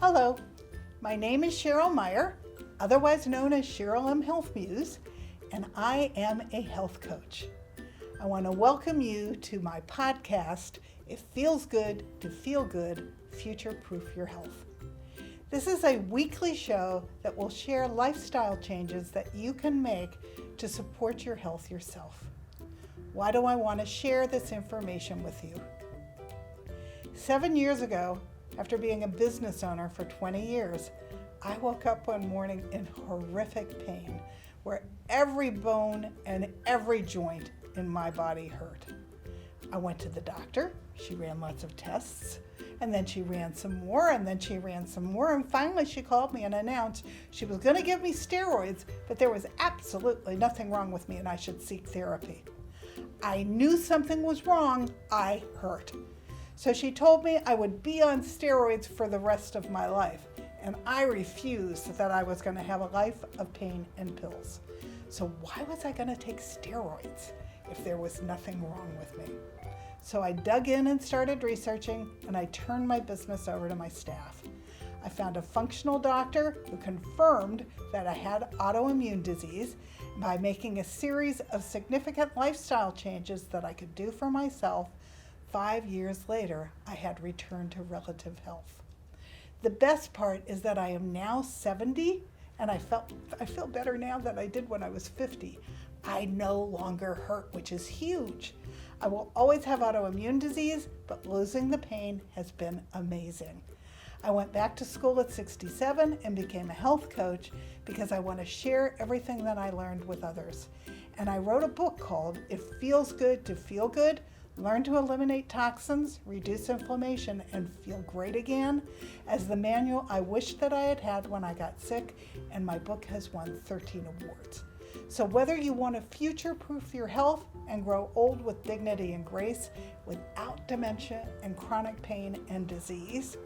Hello, my name is Cheryl Meyer, otherwise known as Cheryl M. Health Muse, and I am a health coach. I want to welcome you to my podcast, It Feels Good to Feel Good, Future-Proof Your Health. This is a weekly show that will share lifestyle changes that you can make to support your health yourself. Why do I want to share this information with you? 7 years ago, after being a business owner for 20 years, I woke up one morning in horrific pain where every bone and every joint in my body hurt. I went to the doctor. She ran lots of tests, and then she ran some more, and then she ran some more, and finally she called me and announced she was going to give me steroids, but there was absolutely nothing wrong with me and I should seek therapy. I knew something was wrong. I hurt. So she told me I would be on steroids for the rest of my life, and I refused that I was going to have a life of pain and pills. So why was I going to take steroids if there was nothing wrong with me? So I dug in and started researching, and I turned my business over to my staff. I found a functional doctor who confirmed that I had autoimmune disease. By making a series of significant lifestyle changes that I could do for myself, 5 years later, I had returned to relative health. The best part is that I am now 70, and I feel better now than I did when I was 50. I no longer hurt, which is huge. I will always have autoimmune disease, but losing the pain has been amazing. I went back to school at 67 and became a health coach because I want to share everything that I learned with others. And I wrote a book called It Feels Good to Feel Good, Learn to Eliminate Toxins, Reduce Inflammation, and Feel Great Again, as the manual I wished that I had had when I got sick, and my book has won 13 awards. So whether you want to future-proof your health and grow old with dignity and grace without dementia and chronic pain and disease,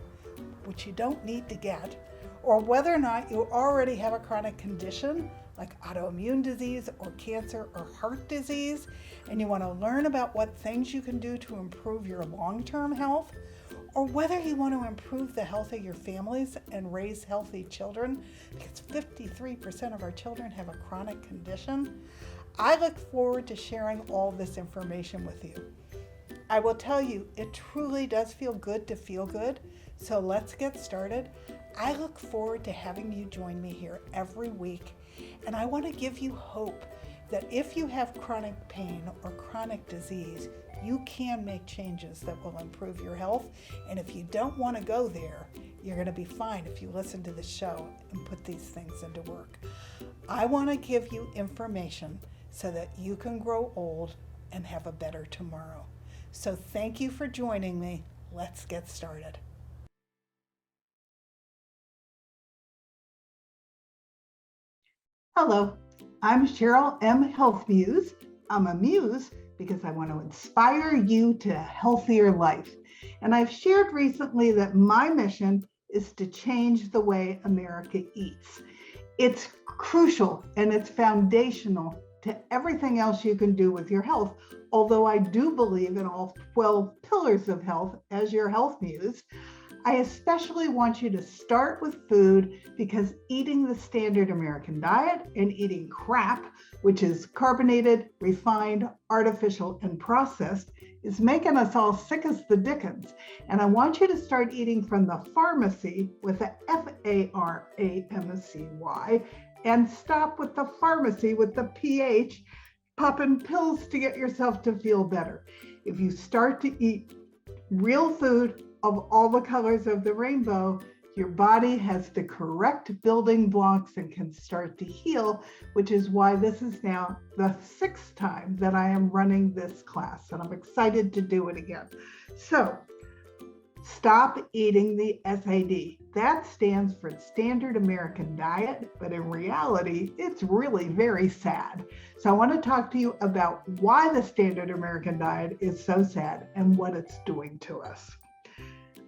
which you don't need to get, or whether or not you already have a chronic condition like autoimmune disease or cancer or heart disease, and you want to learn about what things you can do to improve your long-term health, or whether you want to improve the health of your families and raise healthy children, because 53% of our children have a chronic condition, I look forward to sharing all this information with you. I will tell you, it truly does feel good to feel good, so let's get started. I look forward to having you join me here every week, and I want to give you hope that if you have chronic pain or chronic disease, you can make changes that will improve your health. And if you don't want to go there, you're going to be fine if you listen to the show and put these things into work. I want to give you information so that you can grow old and have a better tomorrow. So thank you for joining me. Let's get started. Hello, I'm Cheryl M. Health Muse. I'm a muse because I want to inspire you to a healthier life. And I've shared recently that my mission is to change the way America eats. It's crucial and it's foundational to everything else you can do with your health. Although I do believe in all 12 pillars of health as your health muse, I especially want you to start with food because eating the standard American diet and eating crap, which is carbonated, refined, artificial, and processed, is making us all sick as the dickens. And I want you to start eating from the pharmacy with the F-A-R-A-M-C-Y and stop with the pharmacy with the P-H, popping pills to get yourself to feel better. If you start to eat real food of all the colors of the rainbow, your body has the correct building blocks and can start to heal, which is why this is now the 6th time that I am running this class, and I'm excited to do it again. So, stop eating the SAD. That stands for Standard American Diet, but in reality, it's really very sad. So I want to talk to you about why the Standard American Diet is so sad and what it's doing to us.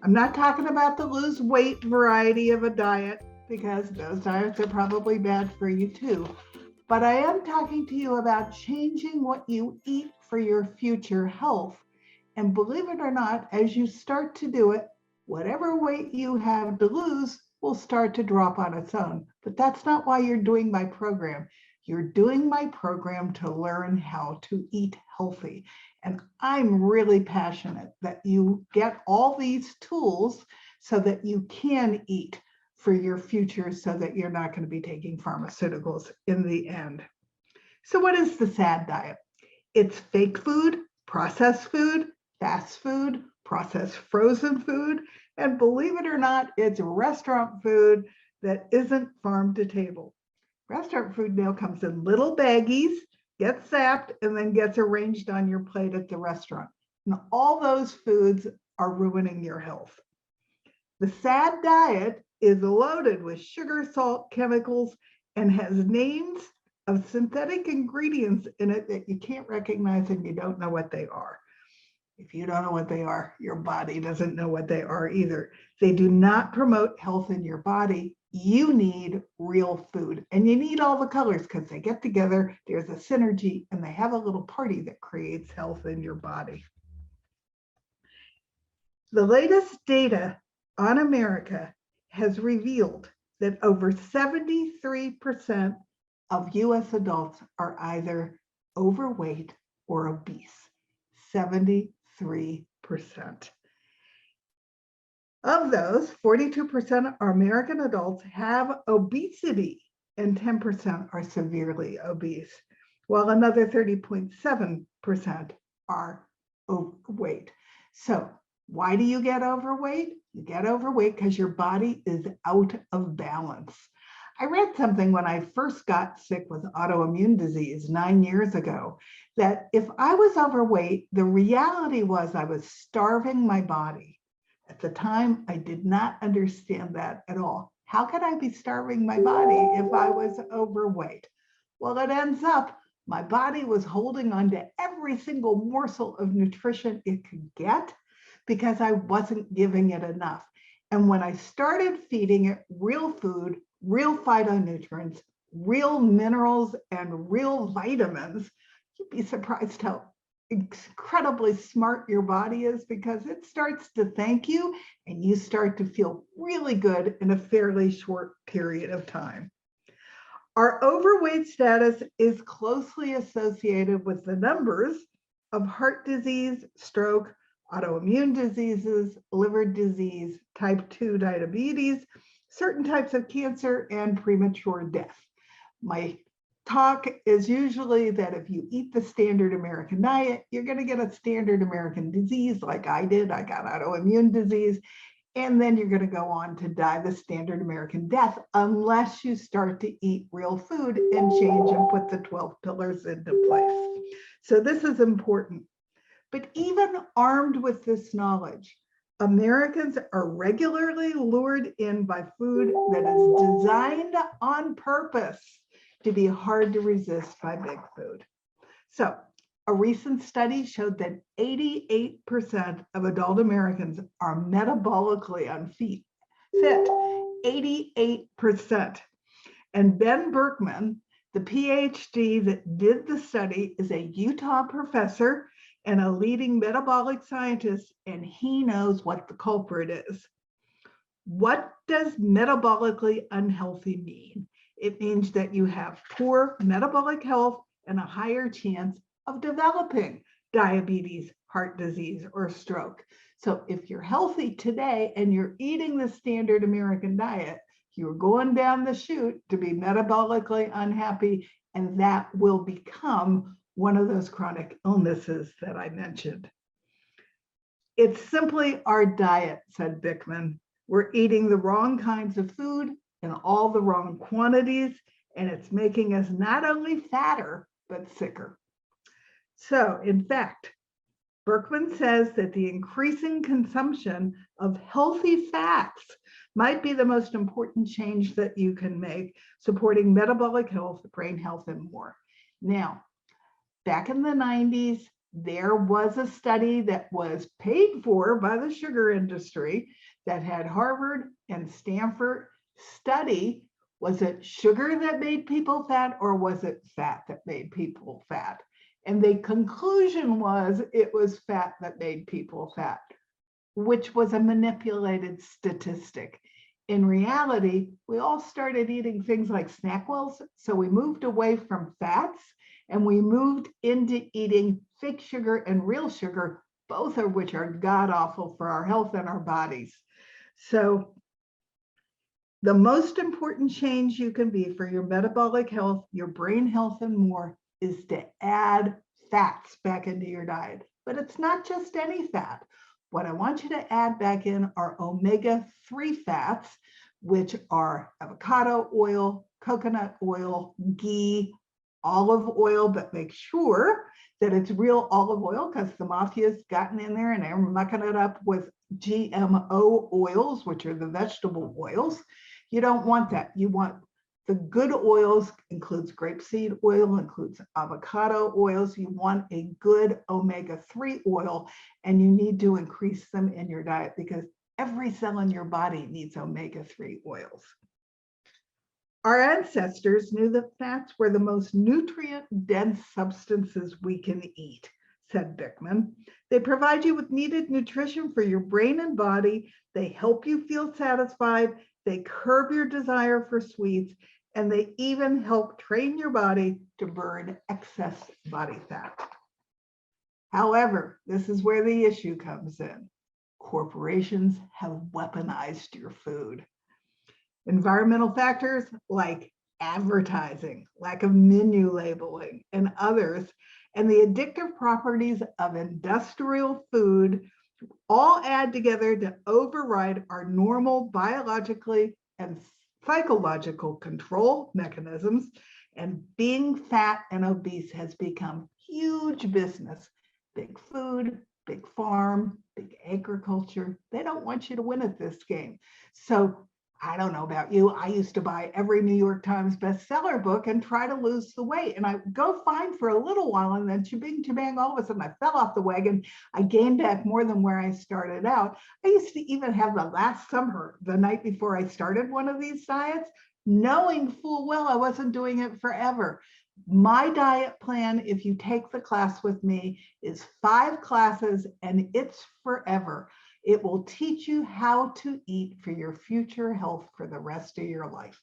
I'm not talking about the lose weight variety of a diet because those diets are probably bad for you too. But I am talking to you about changing what you eat for your future health. And believe it or not, as you start to do it, whatever weight you have to lose will start to drop on its own. But that's not why you're doing my program. You're doing my program to learn how to eat healthy. And I'm really passionate that you get all these tools so that you can eat for your future so that you're not going to be taking pharmaceuticals in the end. So what is the SAD diet? It's fake food, processed food, fast food, processed frozen food, and believe it or not, it's restaurant food that isn't farm to table. Restaurant food now comes in little baggies, gets zapped, and then gets arranged on your plate at the restaurant. And all those foods are ruining your health. The SAD diet is loaded with sugar, salt, chemicals, and has names of synthetic ingredients in it that you can't recognize and you don't know what they are. If you don't know what they are, your body doesn't know what they are either. They do not promote health in your body. You need real food, and you need all the colors because they get together, there's a synergy, and they have a little party that creates health in your body. The latest data on America has revealed that over 73% of US adults are either overweight or obese. 73%. Of those, 42% of American adults have obesity and 10% are severely obese, while another 30.7% are overweight. So why do you get overweight? You get overweight because your body is out of balance. I read something when I first got sick with autoimmune disease 9 years ago, that if I was overweight, the reality was I was starving my body. At the time, I did not understand that at all. How could I be starving my body if I was overweight? Well, it ends up my body was holding on to every single morsel of nutrition it could get because I wasn't giving it enough. And when I started feeding it real food, real phytonutrients, real minerals, and real vitamins, you'd be surprised how incredibly smart your body is because it starts to thank you and you start to feel really good in a fairly short period of time. Our overweight status is closely associated with the numbers of heart disease, stroke, autoimmune diseases, liver disease, type 2 diabetes, certain types of cancer, and premature death. My talk is usually that if you eat the standard American diet, you're going to get a standard American disease like I did. I got autoimmune disease. And then you're going to go on to die the standard American death unless you start to eat real food and change and put the 12 pillars into place. So this is important. But even armed with this knowledge, Americans are regularly lured in by food that is designed on purpose to be hard to resist by big food. So a recent study showed that 88% of adult Americans are metabolically unfit, 88%. And Ben Berkman, the PhD that did the study, is a Utah professor and a leading metabolic scientist, and he knows what the culprit is. What does metabolically unhealthy mean? It means that you have poor metabolic health and a higher chance of developing diabetes, heart disease, or stroke. So if you're healthy today and you're eating the standard American diet, you're going down the chute to be metabolically unhappy, and that will become one of those chronic illnesses that I mentioned. It's simply our diet, said Bickman. We're eating the wrong kinds of food in all the wrong quantities, and it's making us not only fatter, but sicker. So, in fact, Berkman says that the increasing consumption of healthy fats might be the most important change that you can make, supporting metabolic health, brain health, and more. Now, back in the 90s, there was a study that was paid for by the sugar industry that had Harvard and Stanford study. Was it sugar that made people fat, or was it fat that made people fat? And the conclusion was it was fat that made people fat. which was a manipulated statistic. In reality, we all started eating things like SnackWells, so we moved away from fats and we moved into eating fake sugar and real sugar, both of which are god-awful for our health and our bodies. So the most important change you can be for your metabolic health, your brain health, and more is to add fats back into your diet. But it's not just any fat. What I want you to add back in are omega-3 fats, which are avocado oil, coconut oil, ghee, olive oil, but make sure that it's real olive oil because the mafia's gotten in there and they're mucking it up with GMO oils, which are the vegetable oils. You don't want that. You want the good oils, includes grapeseed oil, includes avocado oils. You want a good omega-3 oil, and you need to increase them in your diet because every cell in your body needs omega-3 oils. Our ancestors knew that fats were the most nutrient-dense substances we can eat, said Bickman. They provide you with needed nutrition for your brain and body. They help you feel satisfied. They curb your desire for sweets, and they even help train your body to burn excess body fat. However, this is where the issue comes in. Corporations have weaponized your food. Environmental factors like advertising, lack of menu labeling, and others, and the addictive properties of industrial food all add together to override our normal biologically and psychological control mechanisms, and being fat and obese has become huge business. Big food, big farm, big agriculture, they don't want you to win at this game. So I don't know about you, I used to buy every New York Times bestseller book and try to lose the weight. And I go fine for a little while, and then shabing, all of a sudden I fell off the wagon. I gained back more than where I started out. I used to even have the last summer, the night before I started one of these diets, knowing full well I wasn't doing it forever. My diet plan, if you take the class with me, is 5 classes and it's forever. It will teach you how to eat for your future health for the rest of your life.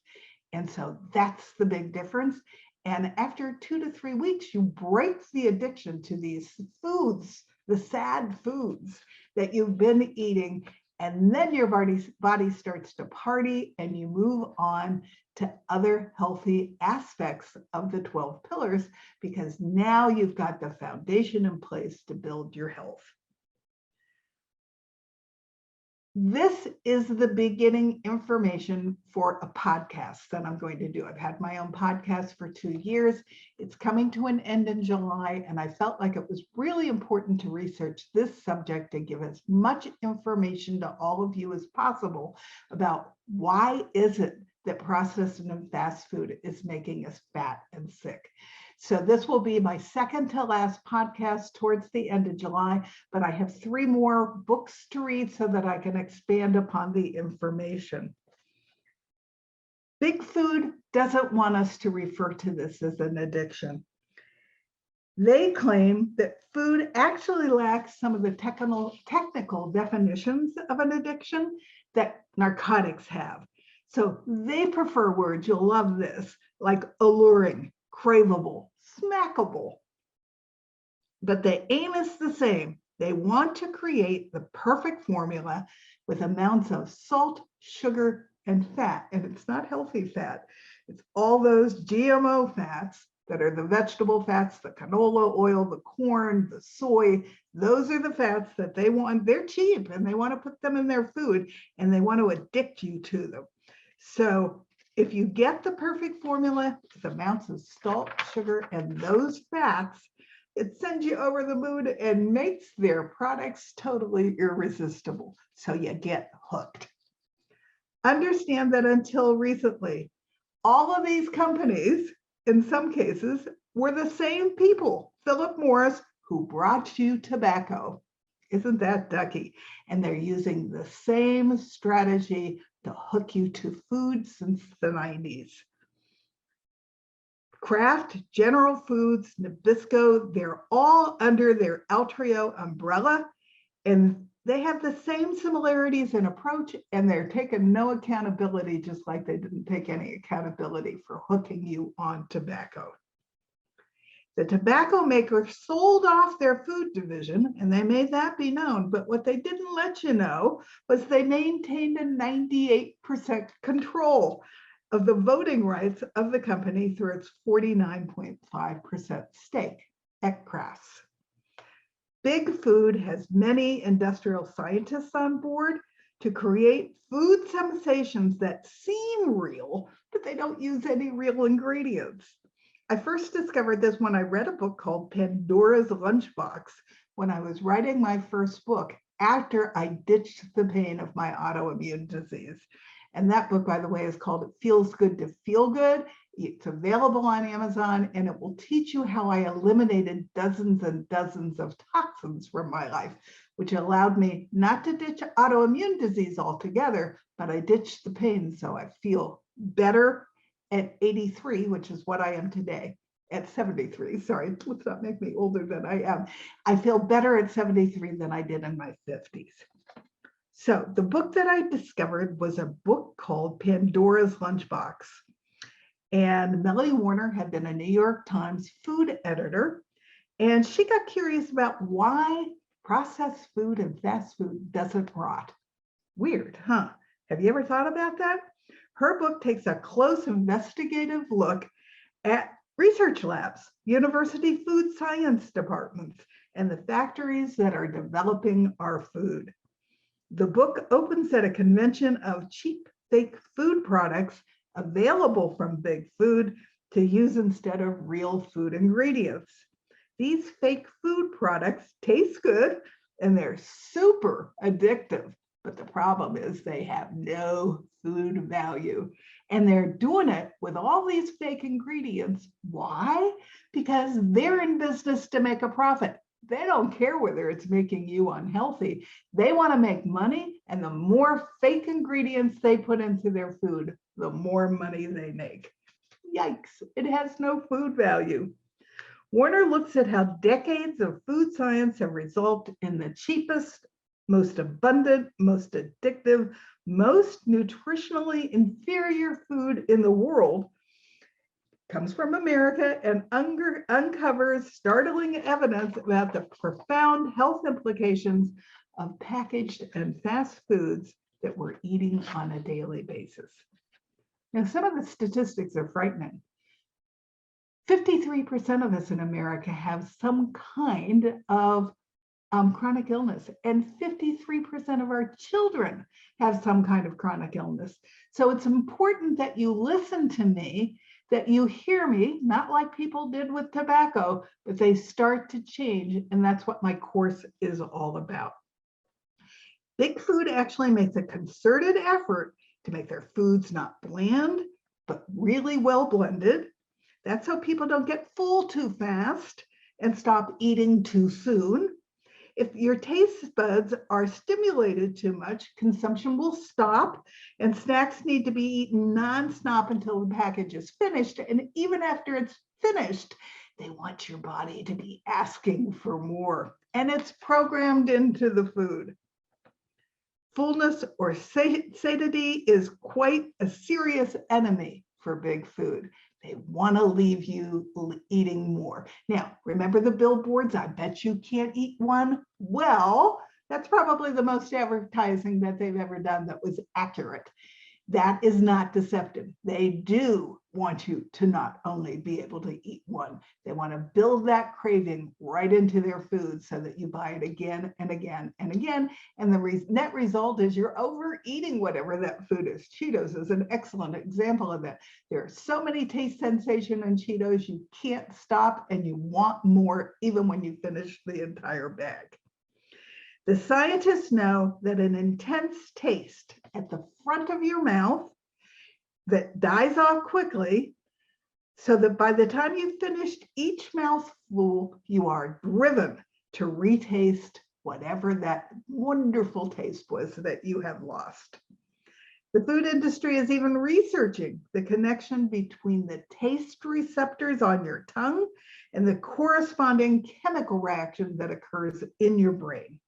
And so that's the big difference. And after 2 to 3 weeks, you break the addiction to these foods, the sad foods that you've been eating. And then your body starts to party and you move on to other healthy aspects of the 12 pillars, because now you've got the foundation in place to build your health. This is the beginning information for a podcast that I'm going to do. I've had my own podcast for 2 years. It's coming to an end in July, and I felt like it was really important to research this subject and give as much information to all of you as possible about why is it that processed and fast food is making us fat and sick. So this will be my second to last podcast towards the end of July, but I have 3 more books to read so that I can expand upon the information. Big Food doesn't want us to refer to this as an addiction. They claim that food actually lacks some of the technical definitions of an addiction that narcotics have. So they prefer words, you'll love this, like alluring, craveable, smackable. But the aim is the same. They want to create the perfect formula with amounts of salt, sugar, and fat. And it's not healthy fat. It's all those GMO fats that are the vegetable fats, the canola oil, the corn, the soy. Those are the fats that they want. They're cheap and they want to put them in their food and they want to addict you to them. So if you get the perfect formula with amounts of salt, sugar, and those fats, it sends you over the moon and makes their products totally irresistible. So you get hooked. Understand that until recently, all of these companies, in some cases, were the same people. Phillip Morris, who brought you tobacco. Isn't that ducky? And they're using the same strategy to hook you to food since the 90s. Kraft, General Foods, Nabisco, they're all under their Altrio umbrella, and They have the same similarities in approach, and they're taking no accountability, just like they didn't take any accountability for hooking you on tobacco. The tobacco makers sold off their food division, and they made that be known. But what they didn't let you know was they maintained a 98% control of the voting rights of the company through its 49.5% stake at Kraft. Big Food has many industrial scientists on board to create food sensations that seem real, but they don't use any real ingredients. I first discovered this when I read a book called Pandora's Lunchbox when I was writing my first book after I ditched the pain of my autoimmune disease. And that book, by the way, is called It Feels Good to Feel Good. It's available on Amazon, and it will teach you how I eliminated dozens and dozens of toxins from my life, which allowed me not to ditch autoimmune disease altogether, but I ditched the pain so I feel better at 83, which is what I am today, at 73. Sorry, let's not make me older than I am. I feel better at 73 than I did in my 50s. So the book that I discovered was a book called Pandora's Lunchbox. And Melody Warner had been a New York Times food editor, and she got curious about why processed food and fast food doesn't rot. Weird, huh? Have you ever thought about that? Her book takes a close investigative look at research labs, university food science departments, and the factories that are developing our food. The book opens at a convention of cheap, fake food products available from Big Food to use instead of real food ingredients. These fake food products taste good and they're super addictive, but the problem is they have no food value. And they're doing it with all these fake ingredients. Why? Because they're in business to make a profit. They don't care whether it's making you unhealthy. They want to make money, and the more fake ingredients they put into their food, the more money they make. Yikes, it has no food value. Warner looks at how decades of food science have resulted in the cheapest, most abundant, most addictive, most nutritionally inferior food in the world, comes from America, and uncovers startling evidence about the profound health implications of packaged and fast foods that we're eating on a daily basis. Now, some of the statistics are frightening. 53% of us in America have some kind of chronic illness, and 53% of our children have some kind of chronic illness. So it's important that you listen to me, that you hear me, not like people did with tobacco, but they start to change. And that's what my course is all about. Big Food actually makes a concerted effort to make their foods not bland, but really well blended. That's how people don't get full too fast and stop eating too soon. If your taste buds are stimulated too much, consumption will stop, and snacks need to be eaten nonstop until the package is finished. And even after it's finished, they want your body to be asking for more, and it's programmed into the food. Fullness or satiety is quite a serious enemy for Big Food. They want to leave you eating more. Now, remember the billboards? I bet you can't eat one. Well, that's probably the most advertising that they've ever done that was accurate. That is not deceptive. They do want you to not only be able to eat one, they want to build that craving right into their food so that you buy it again and again and again. And the net result is you're overeating whatever that food is. Cheetos is an excellent example of that. There are so many taste sensation in Cheetos, you can't stop and you want more even when you finish the entire bag. The scientists know that an intense taste at the front of your mouth that dies off quickly, so that by the time you've finished each mouthful, you are driven to retaste whatever that wonderful taste was that you have lost. The food industry is even researching the connection between the taste receptors on your tongue and the corresponding chemical reaction that occurs in your brain.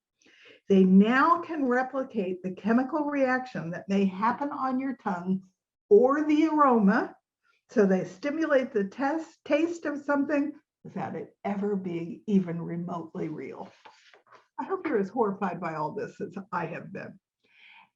They now can replicate the chemical reaction that may happen on your tongue or the aroma. So they stimulate the taste of something without it ever being even remotely real. I hope you're as horrified by all this as I have been.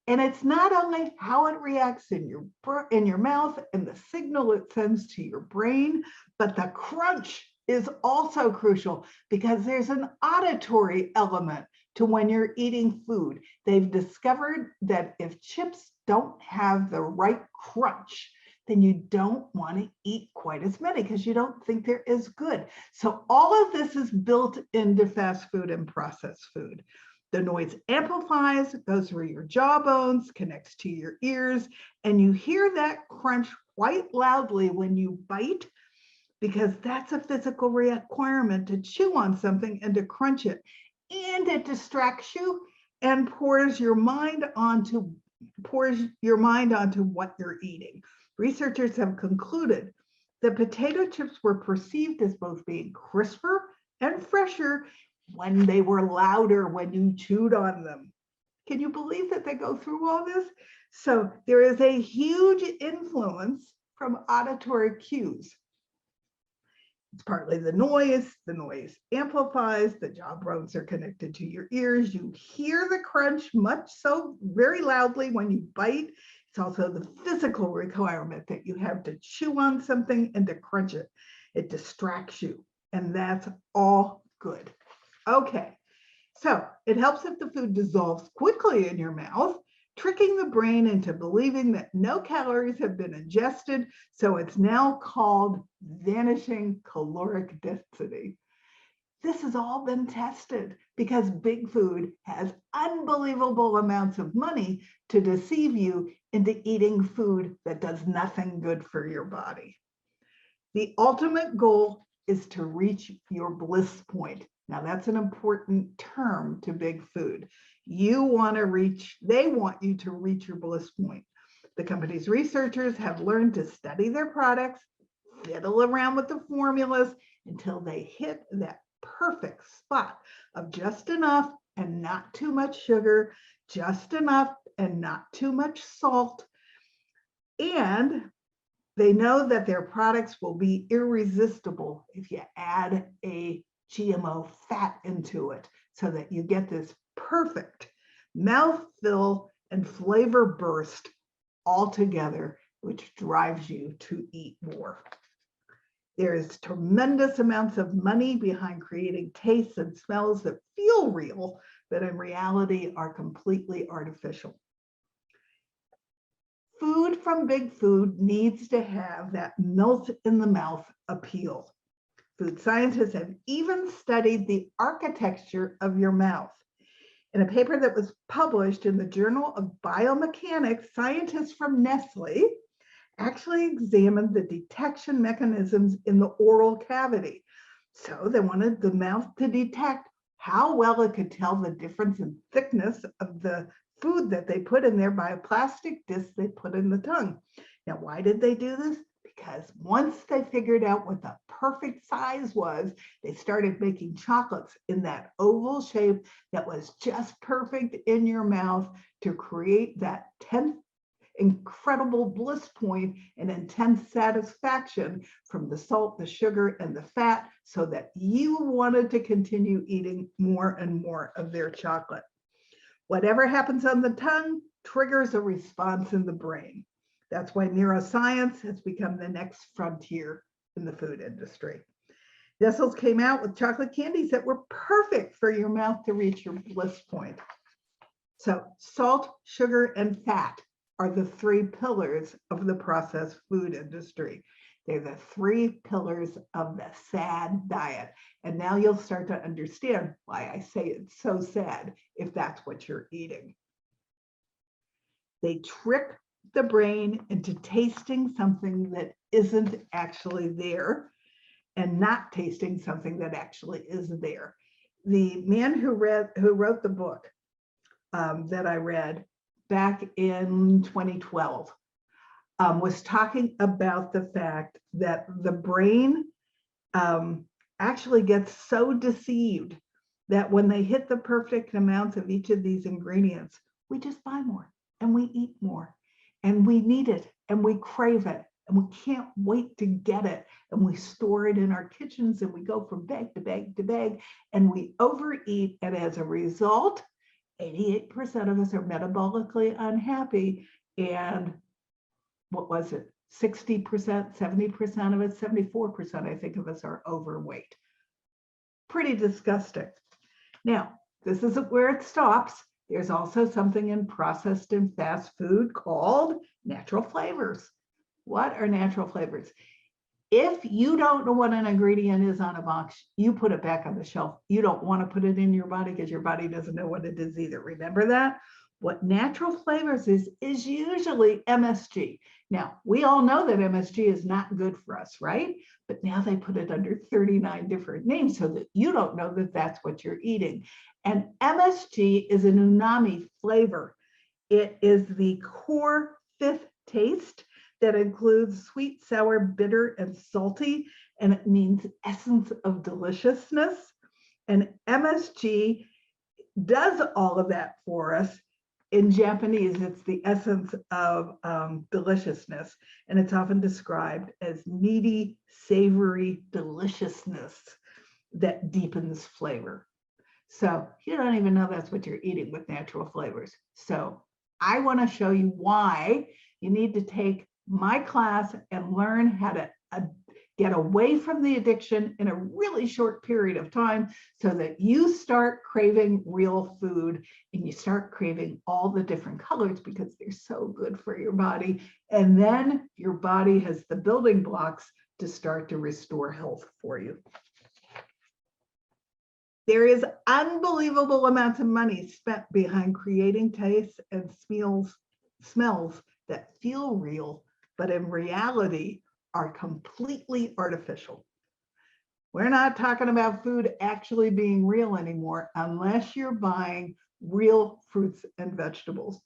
And it's not only how it reacts in your mouth and the signal it sends to your brain, but the crunch is also crucial because there's an auditory element to when you're eating food. They've discovered that if chips don't have the right crunch, then you don't want to eat quite as many because you don't think they're as good. So all of this is built into fast food and processed food. The noise amplifies, goes through your jawbones, connects to your ears, and you hear that crunch quite loudly when you bite because that's a physical requirement to chew on something and to crunch it. And it distracts you and pours your mind onto what you're eating. Researchers have concluded that potato chips were perceived as both being crisper and fresher when they were louder when you chewed on them. Can you believe that they go through all this? So there is a huge influence from auditory cues. It's partly the noise amplifies, the jawbones are connected to your ears. You hear the crunch very loudly when you bite. It's also the physical requirement that you have to chew on something and to crunch it. It distracts you, and that's all good. Okay, so it helps if the food dissolves quickly in your mouth, tricking the brain into believing that no calories have been ingested, so it's now called vanishing caloric density. This has all been tested because big food has unbelievable amounts of money to deceive you into eating food that does nothing good for your body. The ultimate goal is to reach your bliss point. Now that's an important term to big food. They want you to reach your bliss point. The company's researchers have learned to study their products, fiddle around with the formulas until they hit that perfect spot of just enough and not too much sugar, just enough and not too much salt. And they know that their products will be irresistible if you add a GMO fat into it so that you get this perfect mouthfeel and flavor burst all together, which drives you to eat more. There is tremendous amounts of money behind creating tastes and smells that feel real, but in reality are completely artificial. Food from big food needs to have that melt in the mouth appeal. Food scientists have even studied the architecture of your mouth. In a paper that was published in the Journal of Biomechanics, scientists from Nestle actually examined the detection mechanisms in the oral cavity. So they wanted the mouth to detect how well it could tell the difference in thickness of the food that they put in there by a plastic disc they put in the tongue. Now, why did they do this? Because once they figured out what the perfect size was, they started making chocolates in that oval shape that was just perfect in your mouth to create that 10th incredible bliss point and intense satisfaction from the salt, the sugar, and the fat, so that you wanted to continue eating more and more of their chocolate. Whatever happens on the tongue triggers a response in the brain. That's why neuroscience has become the next frontier in the food industry. Nestle came out with chocolate candies that were perfect for your mouth to reach your bliss point. So salt, sugar, and fat are the three pillars of the processed food industry. They're the three pillars of the sad diet. And now you'll start to understand why I say it's so sad if that's what you're eating. They trick the brain into tasting something that isn't actually there and not tasting something that actually is there. The man who wrote the book that I read back in 2012 was talking about the fact that the brain actually gets so deceived that when they hit the perfect amounts of each of these ingredients, we just buy more and we eat more and we need it and we crave it and we can't wait to get it. And we store it in our kitchens and we go from bag to bag to bag and we overeat. And as a result, 88% of us are metabolically unhappy. And what was it? 60%, 70% of us, 74%, I think, of us are overweight. Pretty disgusting. Now, this isn't where it stops. There's also something in processed and fast food called natural flavors. What are natural flavors? If you don't know what an ingredient is on a box, you put it back on the shelf. You don't want to put it in your body because your body doesn't know what it is either. Remember that? What natural flavors is usually MSG. Now, we all know that MSG is not good for us, right? But now they put it under 39 different names so that you don't know that that's what you're eating. And MSG is an umami flavor. It is the core fifth taste that includes sweet, sour, bitter, and salty, and it means essence of deliciousness. And MSG does all of that for us. In Japanese, it's the essence of deliciousness, and it's often described as meaty, savory deliciousness that deepens flavor. So you don't even know that's what you're eating with natural flavors. So I want to show you why you need to take my class and learn how to get away from the addiction in a really short period of time so that you start craving real food and you start craving all the different colors because they're so good for your body. And then your body has the building blocks to start to restore health for you. There is unbelievable amounts of money spent behind creating tastes and smells that feel real, but in reality are completely artificial. We're not talking about food actually being real anymore unless you're buying real fruits and vegetables.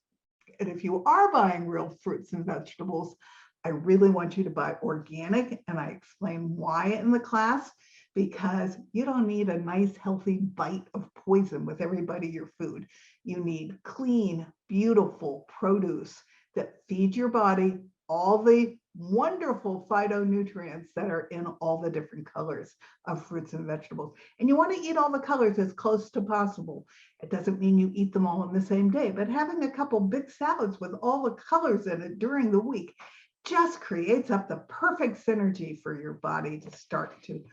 And if you are buying real fruits and vegetables, I really want you to buy organic, and I explain why in the class, because you don't need a nice healthy bite of poison with every bite of your food. You need clean, beautiful produce that feed your body all the wonderful phytonutrients that are in all the different colors of fruits and vegetables. And you want to eat all the colors as close to possible. It doesn't mean you eat them all in the same day, but having a couple big salads with all the colors in it during the week just creates up the perfect synergy for your body to start to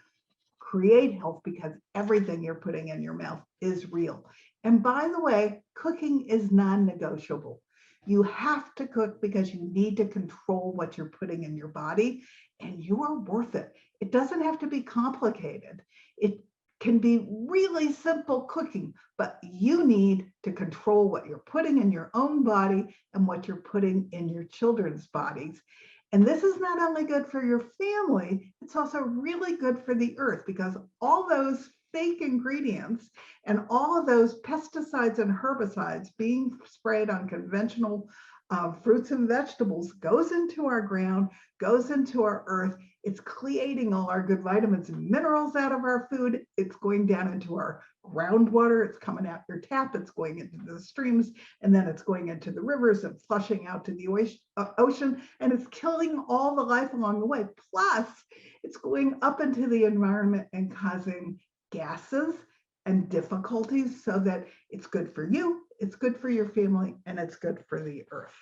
create health, because everything you're putting in your mouth is real. And by the way, cooking is non-negotiable. You have to cook because you need to control what you're putting in your body, and you are worth it. It doesn't have to be complicated. It can be really simple cooking, but you need to control what you're putting in your own body and what you're putting in your children's bodies. And this is not only good for your family, it's also really good for the earth, because all those fake ingredients and all of those pesticides and herbicides being sprayed on conventional fruits and vegetables goes into our ground, goes into our earth. It's creating all our good vitamins and minerals out of our food. It's going down into our groundwater. It's coming out your tap. It's going into the streams, and then it's going into the rivers and flushing out to the ocean, and it's killing all the life along the way. Plus, it's going up into the environment and causing gases and difficulties, so that it's good for you, it's good for your family, and it's good for the earth.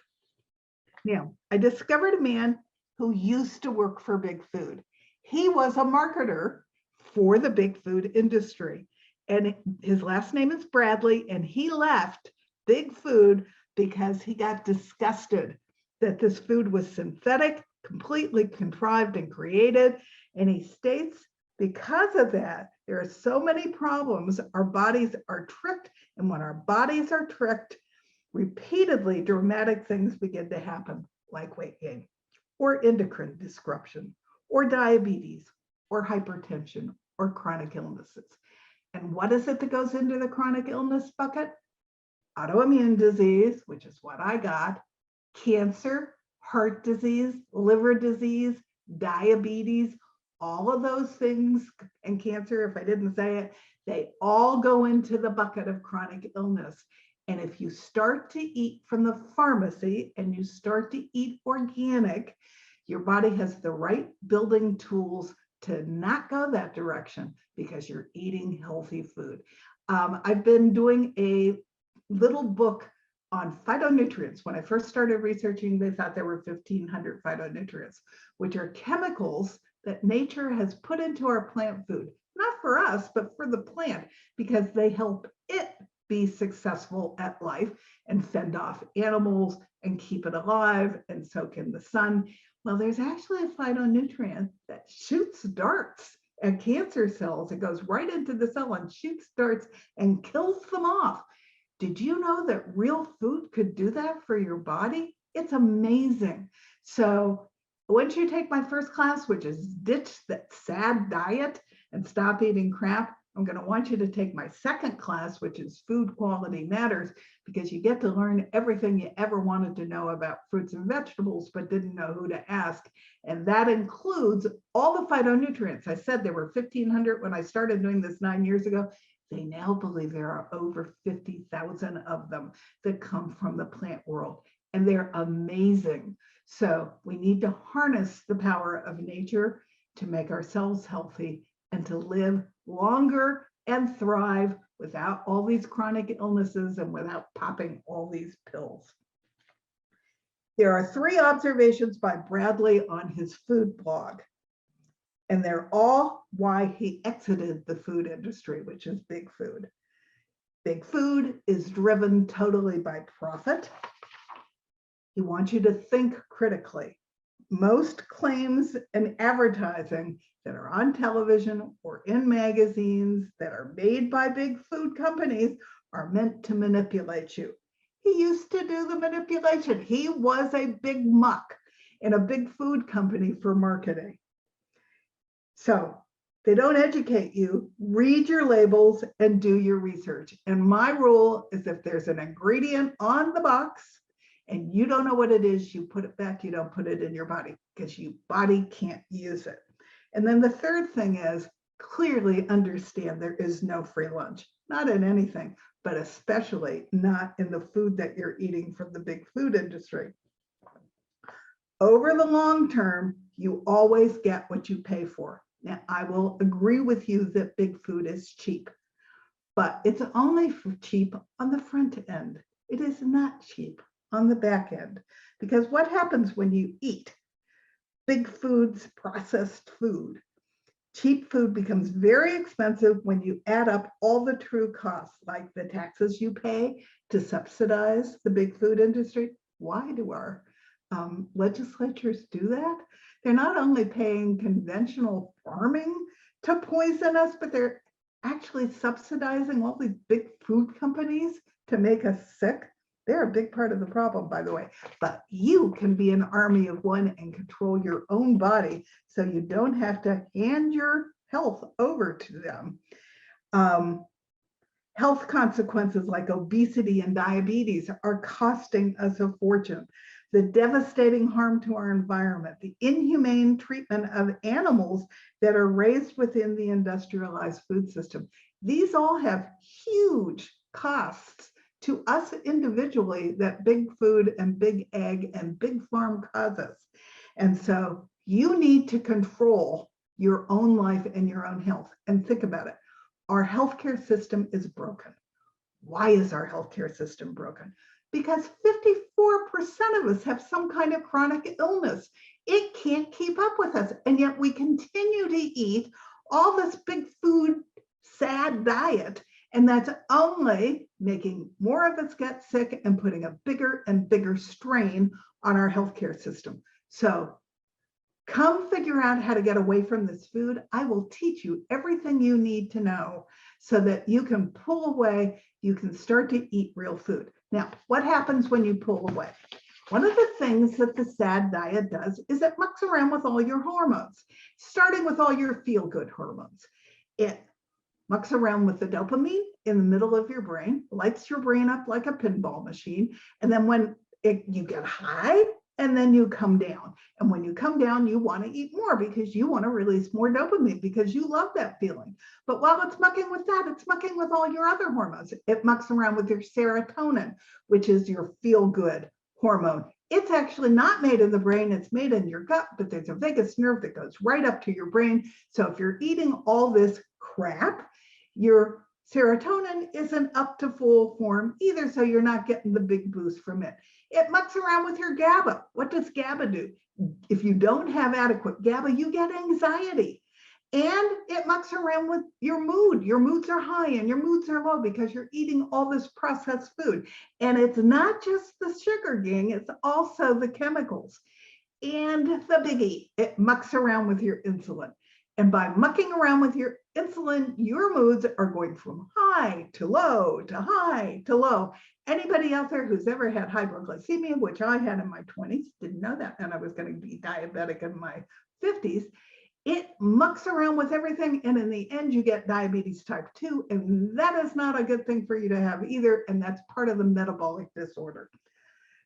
Now, I discovered a man who used to work for Big Food. He was a marketer for the big food industry, and his last name is Bradley, and he left Big Food because he got disgusted that this food was synthetic, completely contrived and created. And he states, because of that, there are so many problems. Our bodies are tricked, and when our bodies are tricked, repeatedly dramatic things begin to happen, like weight gain, or endocrine disruption, or diabetes, or hypertension, or chronic illnesses. And what is it that goes into the chronic illness bucket? Autoimmune disease, which is what I got, cancer, heart disease, liver disease, diabetes, all of those things, and cancer, if I didn't say it, they all go into the bucket of chronic illness. And if you start to eat from the pharmacy and you start to eat organic, your body has the right building tools to not go that direction because you're eating healthy food. I've been doing a little book on phytonutrients. When I first started researching, they thought there were 1,500 phytonutrients, which are chemicals that nature has put into our plant food, not for us, but for the plant, because they help it be successful at life and fend off animals and keep it alive and soak in the sun. Well, there's actually a phytonutrient that shoots darts at cancer cells. It goes right into the cell and shoots darts and kills them off. Did you know that real food could do that for your body? It's amazing. So once you take my first class, which is ditch that sad diet and stop eating crap, I'm going to want you to take my second class, which is Food Quality Matters, because you get to learn everything you ever wanted to know about fruits and vegetables, but didn't know who to ask. And that includes all the phytonutrients. I said there were 1,500 when I started doing this 9 years ago. They now believe there are over 50,000 of them that come from the plant world, and they're amazing. So we need to harness the power of nature to make ourselves healthy and to live longer and thrive without all these chronic illnesses and without popping all these pills. There are 3 observations by Bradley on his food blog, and they're all why he exited the food industry, which is big food. Big food is driven totally by profit. He wants you to think critically. Most claims and advertising that are on television or in magazines that are made by big food companies are meant to manipulate you. He used to do the manipulation. He was a big muck in a big food company for marketing. So they don't educate you. Read your labels and do your research. And my rule is if there's an ingredient on the box and you don't know what it is, you put it back, you don't put it in your body because your body can't use it. And then the third thing is clearly understand there is no free lunch, not in anything, but especially not in the food that you're eating from the big food industry. Over the long term, you always get what you pay for. Now, I will agree with you that big food is cheap, but it's only cheap on the front end. It is not cheap on the back end, because what happens when you eat big foods, processed food? Cheap food becomes very expensive when you add up all the true costs, like the taxes you pay to subsidize the big food industry. Why do our legislatures do that? They're not only paying conventional farming to poison us, but they're actually subsidizing all these big food companies to make us sick. They're a big part of the problem, by the way, but you can be an army of one and control your own body so you don't have to hand your health over to them. Health consequences like obesity and diabetes are costing us a fortune. The devastating harm to our environment, the inhumane treatment of animals that are raised within the industrialized food system. These all have huge costs to us individually that big food and big ag and big farm causes. And so you need to control your own life and your own health. And think about it. Our healthcare system is broken. Why is our healthcare system broken? Because 54% of us have some kind of chronic illness. It can't keep up with us. And yet we continue to eat all this big food, sad diet. And that's only making more of us get sick and putting a bigger and bigger strain on our healthcare system. So come figure out how to get away from this food. I will teach you everything you need to know so that you can pull away, you can start to eat real food. Now, what happens when you pull away? One of the things that the SAD diet does is it mucks around with all your hormones, starting with all your feel-good hormones. It mucks around with the dopamine in the middle of your brain, lights your brain up like a pinball machine. And then when you get high and then you come down. And when you come down, you want to eat more because you want to release more dopamine because you love that feeling. But while it's mucking with that, it's mucking with all your other hormones. It mucks around with your serotonin, which is your feel-good hormone. It's actually not made in the brain, it's made in your gut, but there's a vagus nerve that goes right up to your brain. So if you're eating all this crap, your serotonin isn't up to full form either, so you're not getting the big boost from it. It mucks around with your GABA. What does GABA do? If you don't have adequate GABA, you get anxiety. And it mucks around with your mood. Your moods are high and your moods are low because you're eating all this processed food. And it's not just the sugar, gang, it's also the chemicals. And the biggie, it mucks around with your insulin. And by mucking around with your insulin, your moods are going from high to low to high to low. Anybody out there who's ever had hypoglycemia, which I had in my 20s, didn't know that, and I was going to be diabetic in my 50s, it mucks around with everything, and in the end, you get diabetes type 2, and that is not a good thing for you to have either, and that's part of the metabolic disorder.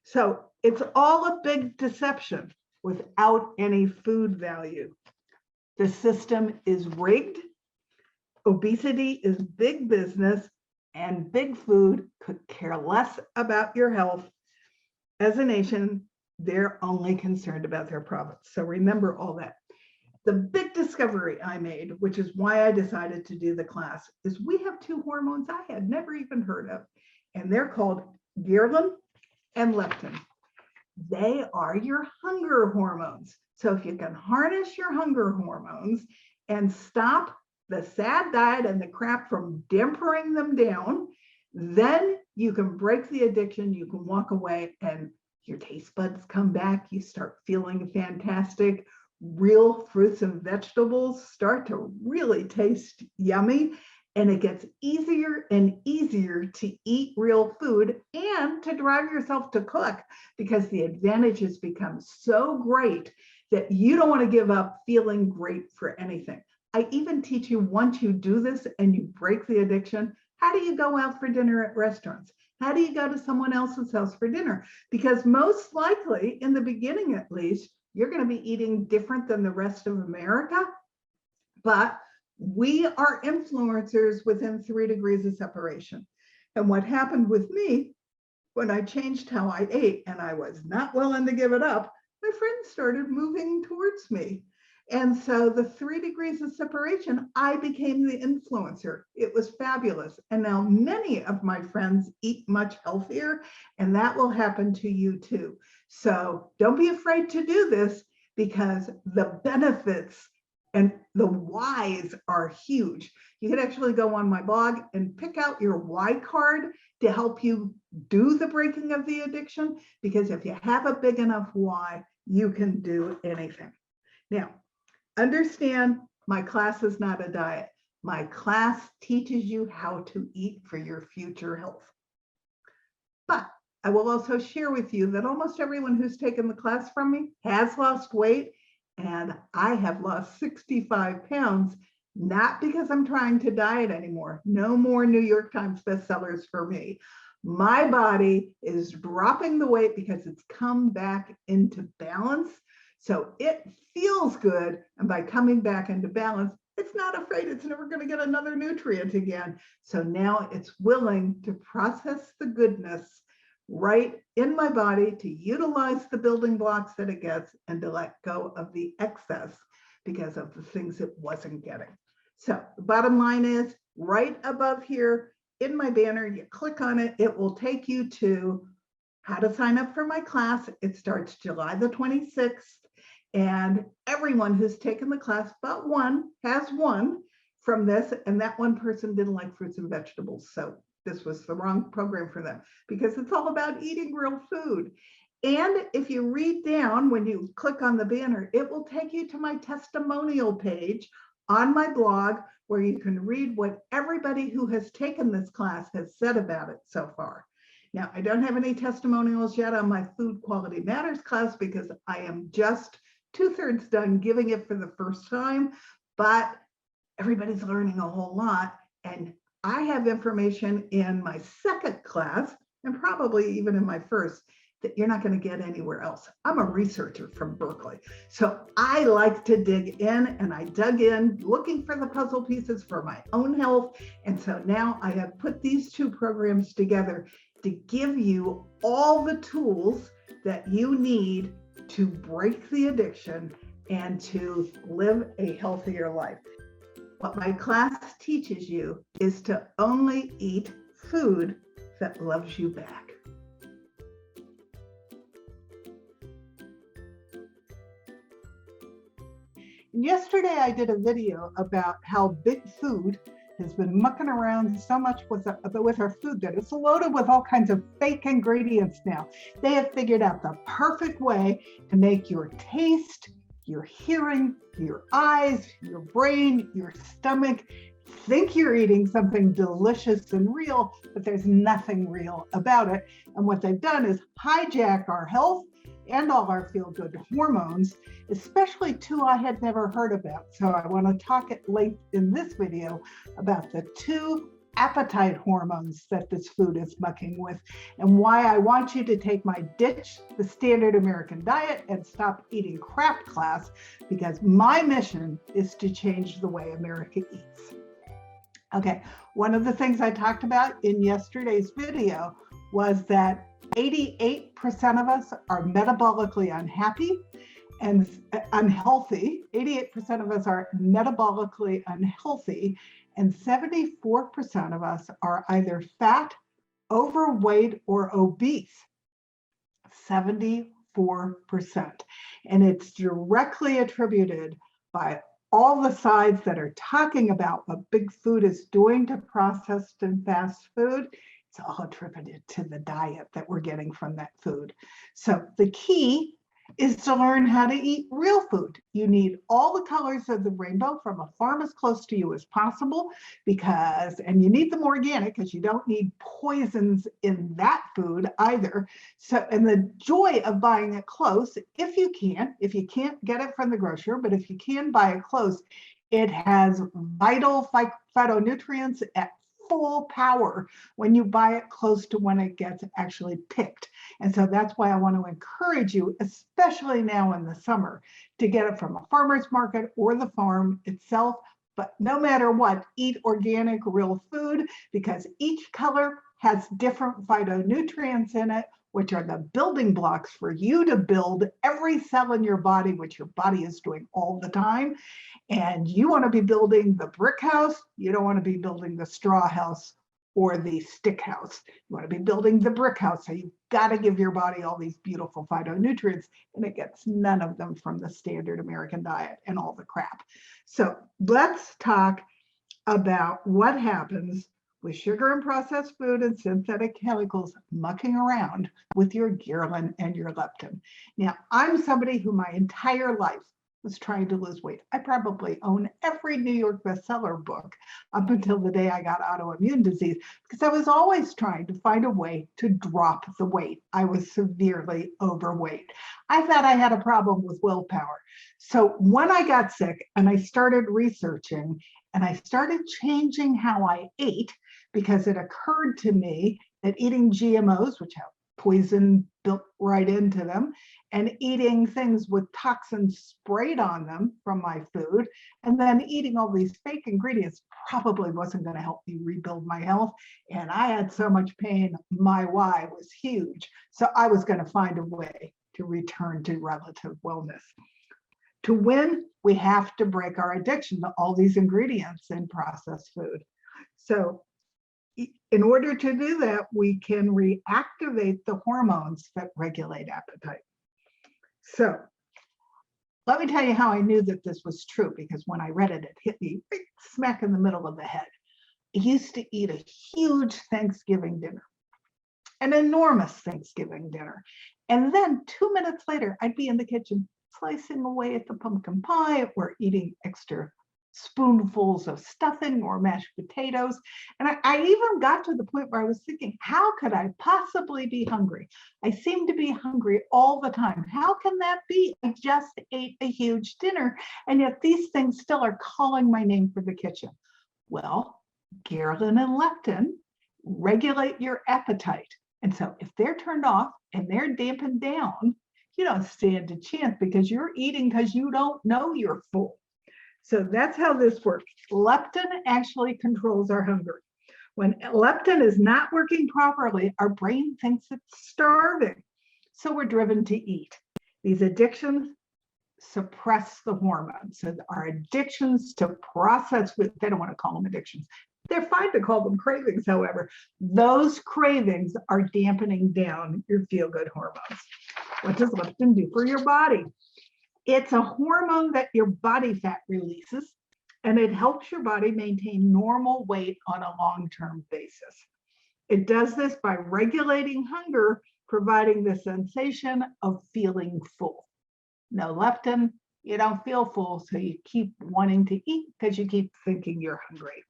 So it's all a big deception without any food value. The system is rigged. Obesity is big business, and big food could care less about your health. As a nation, they're only concerned about their profits. So remember all that. The big discovery I made, which is why I decided to do the class, is we have two hormones I had never even heard of, and they're called ghrelin and leptin. They are your hunger hormones. So if you can harness your hunger hormones and stop the sad diet and the crap from dampening them down, then you can break the addiction, you can walk away and your taste buds come back, you start feeling fantastic. Real fruits and vegetables start to really taste yummy, and it gets easier and easier to eat real food and to drive yourself to cook because the advantages become so great that you don't want to give up feeling great for anything. I even teach you, once you do this and you break the addiction, how do you go out for dinner at restaurants? How do you go to someone else's house for dinner? Because most likely, in the beginning at least, you're going to be eating different than the rest of America, but we are influencers within 3 degrees of separation. And what happened with me when I changed how I ate and I was not willing to give it up, my friends started moving towards me. And so the 3 degrees of separation, I became the influencer. It was fabulous. And now many of my friends eat much healthier, and that will happen to you too. So don't be afraid to do this because the benefits and the whys are huge. You can actually go on my blog and pick out your why card to help you do the breaking of the addiction, because if you have a big enough why, you can do anything. Now, understand, my class is not a diet. My class teaches you how to eat for your future health. But I will also share with you that almost everyone who's taken the class from me has lost weight, and I have lost 65 pounds, not because I'm trying to diet anymore. No more New York Times bestsellers for me. My body is dropping the weight because it's come back into balance. So it feels good. And by coming back into balance, it's not afraid it's never going to get another nutrient again. So now it's willing to process the goodness right in my body, to utilize the building blocks that it gets and to let go of the excess because of the things it wasn't getting. So the bottom line is, right above here in my banner, you click on it, it will take you to how to sign up for my class. It starts July the 26th. And everyone who's taken the class but one has won from this, and that one person didn't like fruits and vegetables. So this was the wrong program for them, because it's all about eating real food. And if you read down, when you click on the banner, it will take you to my testimonial page on my blog, where you can read what everybody who has taken this class has said about it so far. Now, I don't have any testimonials yet on my Food Quality Matters class because I am just 2/3 done giving it for the first time, but everybody's learning a whole lot. And I have information in my second class, and probably even in my first, that you're not going to get anywhere else. I'm a researcher from Berkeley, so I like to dig in, and I dug in looking for the puzzle pieces for my own health. And so now I have put these two programs together to give you all the tools that you need to break the addiction and to live a healthier life. What my class teaches you is to only eat food that loves you back. Yesterday, I did a video about how Big Food has been mucking around so much with our food that it's loaded with all kinds of fake ingredients now. They have figured out the perfect way to make your taste, your hearing, your eyes, your brain, your stomach think you're eating something delicious and real, but there's nothing real about it. And what they've done is hijack our health and all our feel-good hormones, especially two I had never heard about. So I want to talk at length in this video about the two appetite hormones that this food is mucking with, and why I want you to take my ditch the standard American diet and stop eating Kraft class, because my mission is to change the way America eats. Okay, one of the things I talked about in yesterday's video was that 88% of us are metabolically unhappy and unhealthy. 88% of us are metabolically unhealthy, and 74% of us are either fat, overweight, or obese. 74%. And it's directly attributed by all the sides that are talking about what Big Food is doing to processed and fast food. It's all attributed to the diet that we're getting from that food. So the key is to learn how to eat real food. You need all the colors of the rainbow from a farm as close to you as possible, and you need them organic, because you don't need poisons in that food either. So, and the joy of buying it close, if you can't get it from the grocer, but if you can buy it close, it has vital phytonutrients at full power when you buy it close to when it gets actually picked. And so that's why I want to encourage you, especially now in the summer, to get it from a farmer's market or the farm itself. But no matter what, eat organic, real food, because each color has different phytonutrients in it, which are the building blocks for you to build every cell in your body, which your body is doing all the time. And you want to be building the brick house. You don't want to be building the straw house or the stick house. You want to be building the brick house. So you've got to give your body all these beautiful phytonutrients, and it gets none of them from the standard American diet and all the crap. So let's talk about what happens with sugar and processed food and synthetic chemicals mucking around with your ghrelin and your leptin. Now, I'm somebody who my entire life was trying to lose weight. I probably own every New York bestseller book up until the day I got autoimmune disease, because I was always trying to find a way to drop the weight. I was severely overweight. I thought I had a problem with willpower. So when I got sick and I started researching and I started changing how I ate, because it occurred to me that eating GMOs, which have poison built right into them, and eating things with toxins sprayed on them from my food, and then eating all these fake ingredients probably wasn't going to help me rebuild my health. And I had so much pain, my why was huge. So I was going to find a way to return to relative wellness. To win, we have to break our addiction to all these ingredients in processed food. So in order to do that, we can reactivate the hormones that regulate appetite. So let me tell you how I knew that this was true, because when I read it, it hit me right smack in the middle of the head. I used to eat a huge Thanksgiving dinner, an enormous Thanksgiving dinner. And then 2 minutes later, I'd be in the kitchen slicing away at the pumpkin pie or eating extra spoonfuls of stuffing or mashed potatoes. And I even got to the point where I was thinking, how could I possibly be hungry? I seem to be hungry all the time. How can that be? I just ate a huge dinner, and yet these things still are calling my name for the kitchen. Well, ghrelin and leptin regulate your appetite. And so if they're turned off and they're dampened down, you don't stand a chance because you're eating because you don't know you're full. So that's how this works. Leptin actually controls our hunger. When leptin is not working properly, our brain thinks it's starving. So we're driven to eat. These addictions suppress the hormones. So our addictions to processed food, they don't want to call them addictions. They're fine to call them cravings, however. Those cravings are dampening down your feel-good hormones. What does leptin do for your body? It's a hormone that your body fat releases, and it helps your body maintain normal weight on a long-term basis. It does this by regulating hunger, providing the sensation of feeling full. No leptin, you don't feel full, so you keep wanting to eat because you keep thinking you're hungry.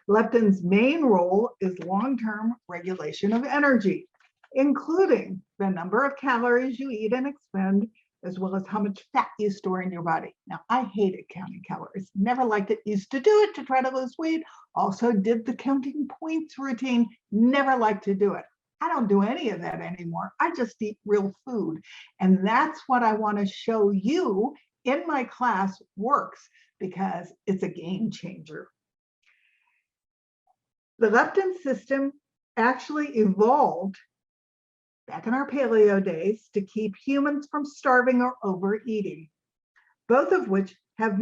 Leptin's main role is long-term regulation of energy, including the number of calories you eat and expend, as well as how much fat you store in your body. Now, I hated counting calories, never liked it, used to do it to try to lose weight, also did the counting points routine, never liked to do it. I don't do any of that anymore. I just eat real food. And that's what I want to show you in my class works because it's a game changer. The leptin system actually evolved back in our paleo days to keep humans from starving or overeating, both of which would have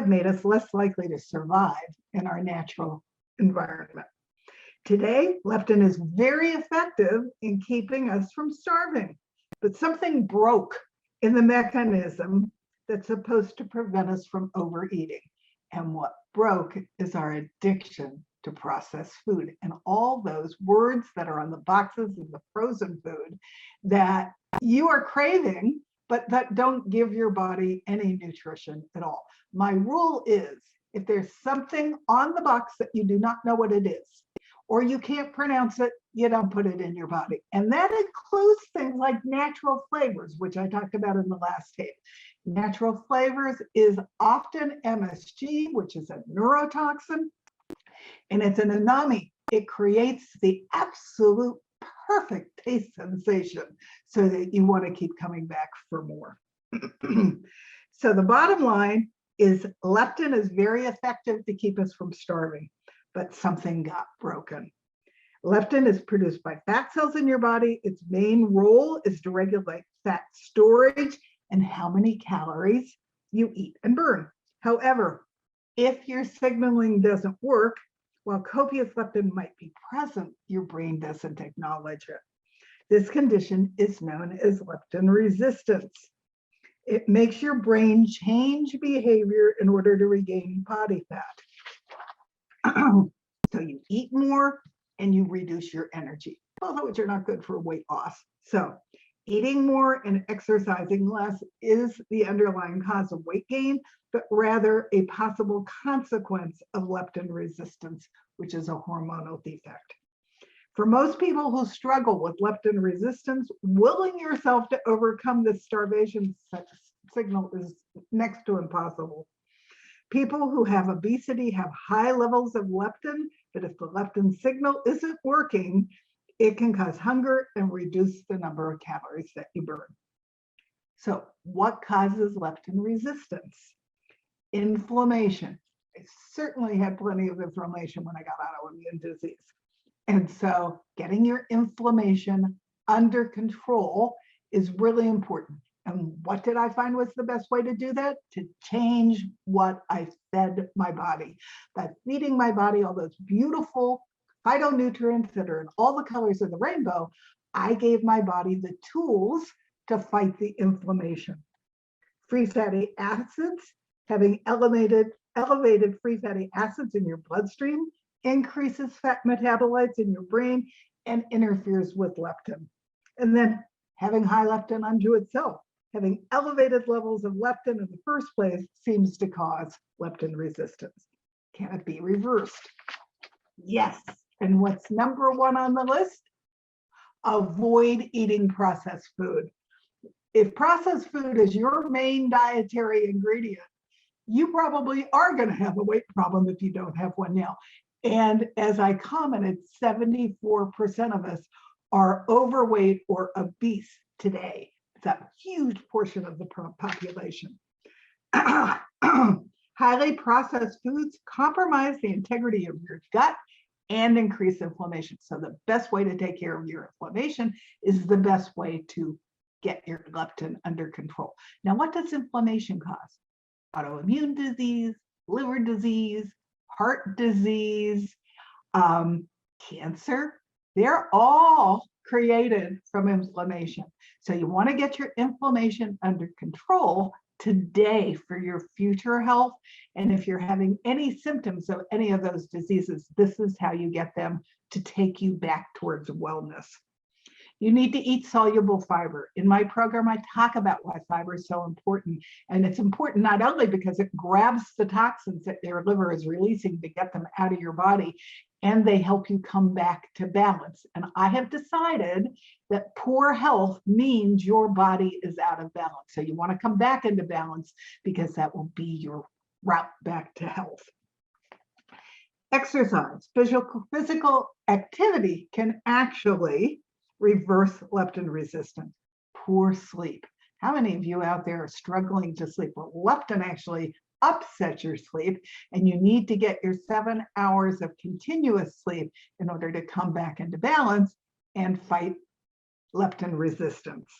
made us less likely to survive in our natural environment. Today, leptin is very effective in keeping us from starving, but something broke in the mechanism that's supposed to prevent us from overeating. And what broke is our addiction to processed food and all those words that are on the boxes of the frozen food that you are craving, but that don't give your body any nutrition at all. My rule is if there's something on the box that you do not know what it is, or you can't pronounce it, you don't put it in your body. And that includes things like natural flavors, which I talked about in the last tape. Natural flavors is often MSG, which is a neurotoxin, and it's an umami. It creates the absolute perfect taste sensation so that you want to keep coming back for more. So the bottom line is leptin is very effective to keep us from starving, but something got broken. Leptin is produced by fat cells in your body. Its main role is to regulate fat storage and how many calories you eat and burn. However, if your signaling doesn't work, while copious leptin might be present, your brain doesn't acknowledge it. This condition is known as leptin resistance. It makes your brain change behavior in order to regain body fat. So you eat more and you reduce your energy, both of which are not good for weight loss. So eating more and exercising less is the underlying cause of weight gain, but rather a possible consequence of leptin resistance, which is a hormonal defect. For most people who struggle with leptin resistance, willing yourself to overcome this starvation signal is next to impossible. People who have obesity have high levels of leptin, but if the leptin signal isn't working, it can cause hunger and reduce the number of calories that you burn. So what causes leptin resistance? Inflammation. I certainly had plenty of inflammation when I got autoimmune disease. And so getting your inflammation under control is really important. And what did I find was the best way to do that? To change what I fed my body. By feeding my body all those beautiful phytonutrients that are in all the colors of the rainbow, I gave my body the tools to fight the inflammation. Free fatty acids, having elevated free fatty acids in your bloodstream increases fat metabolites in your brain and interferes with leptin. And then having high leptin unto itself, having elevated levels of leptin in the first place seems to cause leptin resistance. Can it be reversed? Yes. And what's number one on the list? Avoid eating processed food. If processed food is your main dietary ingredient, you probably are going to have a weight problem if you don't have one now. And as I commented, 74% of us are overweight or obese today. It's a huge portion of the population. Highly processed foods compromise the integrity of your gut and increase inflammation. So the best way to take care of your inflammation is the best way to get your leptin under control. Now, what does inflammation cause? Autoimmune disease, liver disease, heart disease, cancer. They're all created from inflammation. So you want to get your inflammation under control today for your future health. And if you're having any symptoms of any of those diseases, this is how you get them to take you back towards wellness. You need to eat soluble fiber. In my program, I talk about why fiber is so important. And it's important not only because it grabs the toxins that your liver is releasing to get them out of your body, and they help you come back to balance. And I have decided that poor health means your body is out of balance. So you want to come back into balance because that will be your route back to health. Exercise, physical activity can actually reverse leptin resistance. Poor sleep. How many of you out there are struggling to sleep? Well, leptin actually upsets your sleep, and you need to get your 7 hours of continuous sleep in order to come back into balance and fight leptin resistance.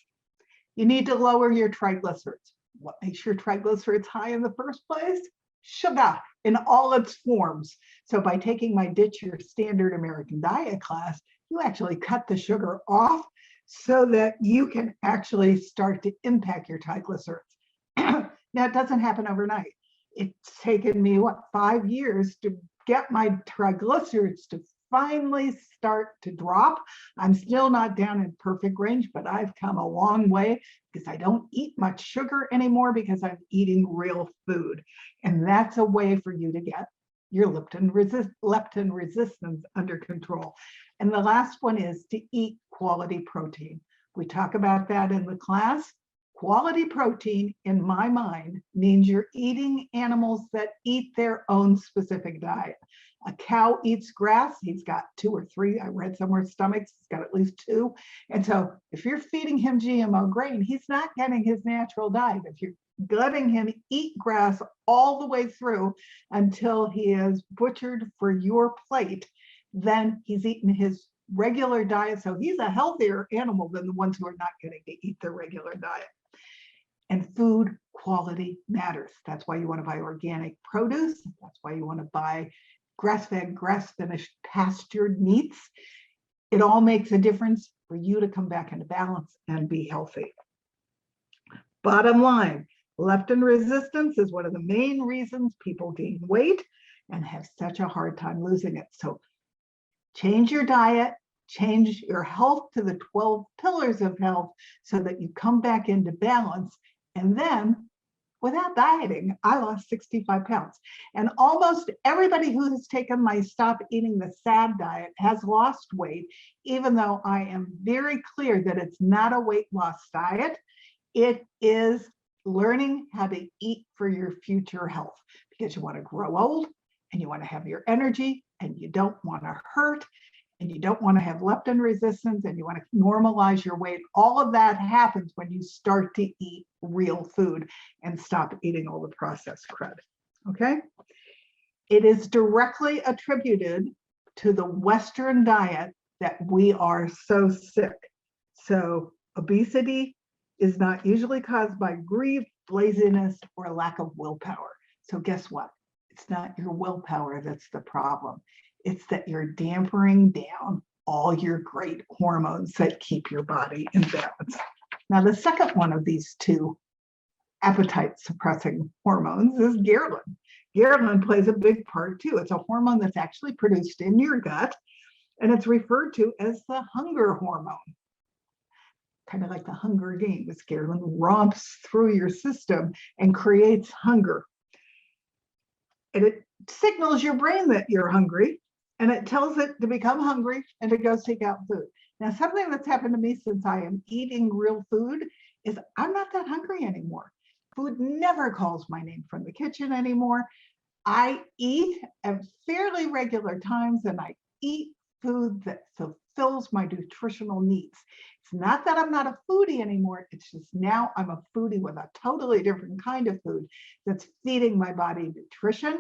You need to lower your triglycerides. What makes your triglycerides high in the first place? Sugar in all its forms. So by taking my Ditch Your Standard American Diet class, you actually cut the sugar off so that you can actually start to impact your triglycerides. Now, it doesn't happen overnight. It's taken me, 5 years to get my triglycerides to finally start to drop. I'm still not down in perfect range, but I've come a long way because I don't eat much sugar anymore because I'm eating real food. And that's a way for you to get your leptin resistance under control. And the last one is to eat quality protein. We talk about that in the class. Quality protein, in my mind, means you're eating animals that eat their own specific diet. A cow eats grass, he's got 2 or 3, I read somewhere, stomachs, he's got at least 2. And so if you're feeding him GMO grain, he's not getting his natural diet. If you're letting him eat grass all the way through until he is butchered for your plate, then he's eaten his regular diet. So he's a healthier animal than the ones who are not getting to eat their regular diet. And food quality matters. That's why you want to buy organic produce. That's why you want to buy grass-fed, grass-finished, pastured meats. It all makes a difference for you to come back into balance and be healthy. Bottom line, leptin resistance is one of the main reasons people gain weight and have such a hard time losing it. So change your diet, change your health to the 12 pillars of health so that you come back into balance. And then without dieting, I lost 65 pounds. And almost everybody who has taken my Stop Eating the Sad diet has lost weight, even though I am very clear that it's not a weight loss diet. It is learning how to eat for your future health, because you want to grow old and you want to have your energy and you don't want to hurt and you don't want to have leptin resistance and you want to normalize your weight. All of that happens when you start to eat real food and stop eating all the processed crud, okay? It is directly attributed to the Western diet that we are so sick. So obesity is not usually caused by greed, laziness, or lack of willpower. So guess what? It's not your willpower that's the problem. It's that you're dampering down all your great hormones that keep your body in balance. Now, the second one of these 2 appetite suppressing hormones is ghrelin. Ghrelin plays a big part too. It's a hormone that's actually produced in your gut, and it's referred to as the hunger hormone. Kind of like the Hunger Games. Ghrelin romps through your system and creates hunger. And it signals your brain that you're hungry, and it tells it to become hungry and to go seek out food. Now, something that's happened to me since I am eating real food is I'm not that hungry anymore. Food never calls my name from the kitchen anymore. I eat at fairly regular times and I eat food that fulfills my nutritional needs. It's not that I'm not a foodie anymore. It's just now I'm a foodie with a totally different kind of food that's feeding my body nutrition.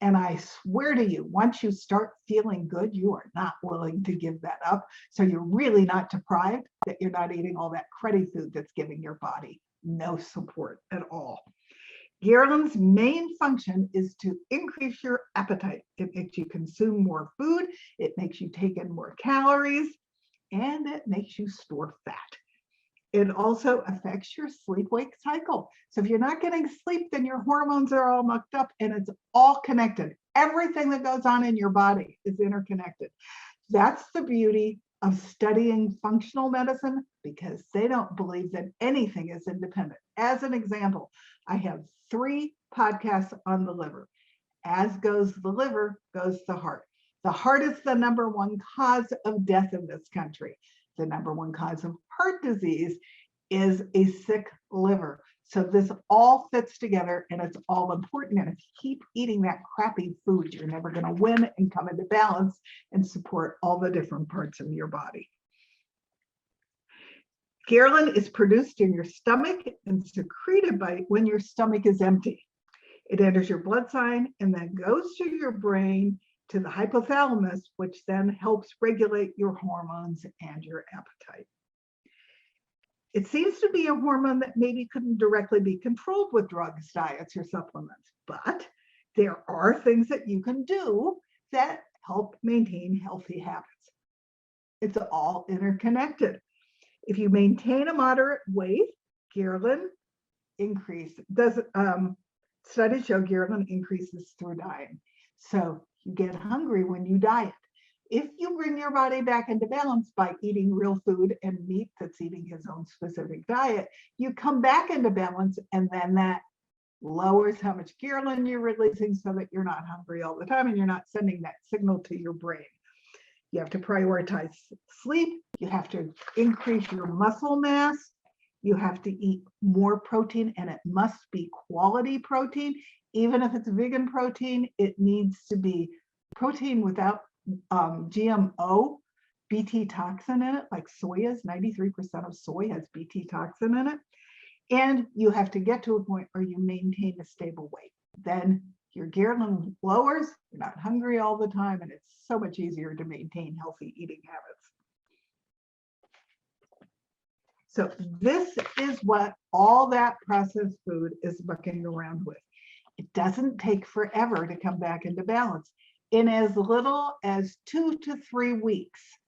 And I swear to you, once you start feeling good, you are not willing to give that up. So you're really not deprived that you're not eating all that cruddy food that's giving your body no support at all. Ghrelin's main function is to increase your appetite. It makes you consume more food, it makes you take in more calories, and it makes you store fat. It also affects your sleep-wake cycle. So if you're not getting sleep, then your hormones are all mucked up and it's all connected. Everything that goes on in your body is interconnected. That's the beauty of studying functional medicine, because they don't believe that anything is independent. As an example, I have 3 podcasts on the liver. As goes the liver, goes the heart. The heart is the #1 cause of death in this country. The #1 cause of heart disease is a sick liver. So this all fits together and it's all important. And if you keep eating that crappy food, you're never going to win and come into balance and support all the different parts of your body. Ghrelin is produced in your stomach and secreted by when your stomach is empty. It enters your blood sign and then goes to your brain, to the hypothalamus, which then helps regulate your hormones and your appetite. It seems to be a hormone that maybe couldn't directly be controlled with drugs, diets, or supplements, but there are things that you can do that help maintain healthy habits. It's all interconnected. If you maintain a moderate weight, Ghrelin studies show Ghrelin increases through diet. So you get hungry when you diet. If you bring your body back into balance by eating real food and meat that's eating his own specific diet, you come back into balance, and then that lowers how much Ghrelin you're releasing so that you're not hungry all the time and you're not sending that signal to your brain. You have to prioritize sleep. You have to increase your muscle mass. You have to eat more protein, and it must be quality protein. Even if it's vegan protein, it needs to be protein without GMO BT toxin in it, like soy is. 93% of soy has BT toxin in it. And you have to get to a point where you maintain a stable weight. Then your Ghrelin lowers, you're not hungry all the time, and it's so much easier to maintain healthy eating habits. So this is what all that processed food is mucking around with. It doesn't take forever to come back into balance. In as little as 2 to 3 weeks,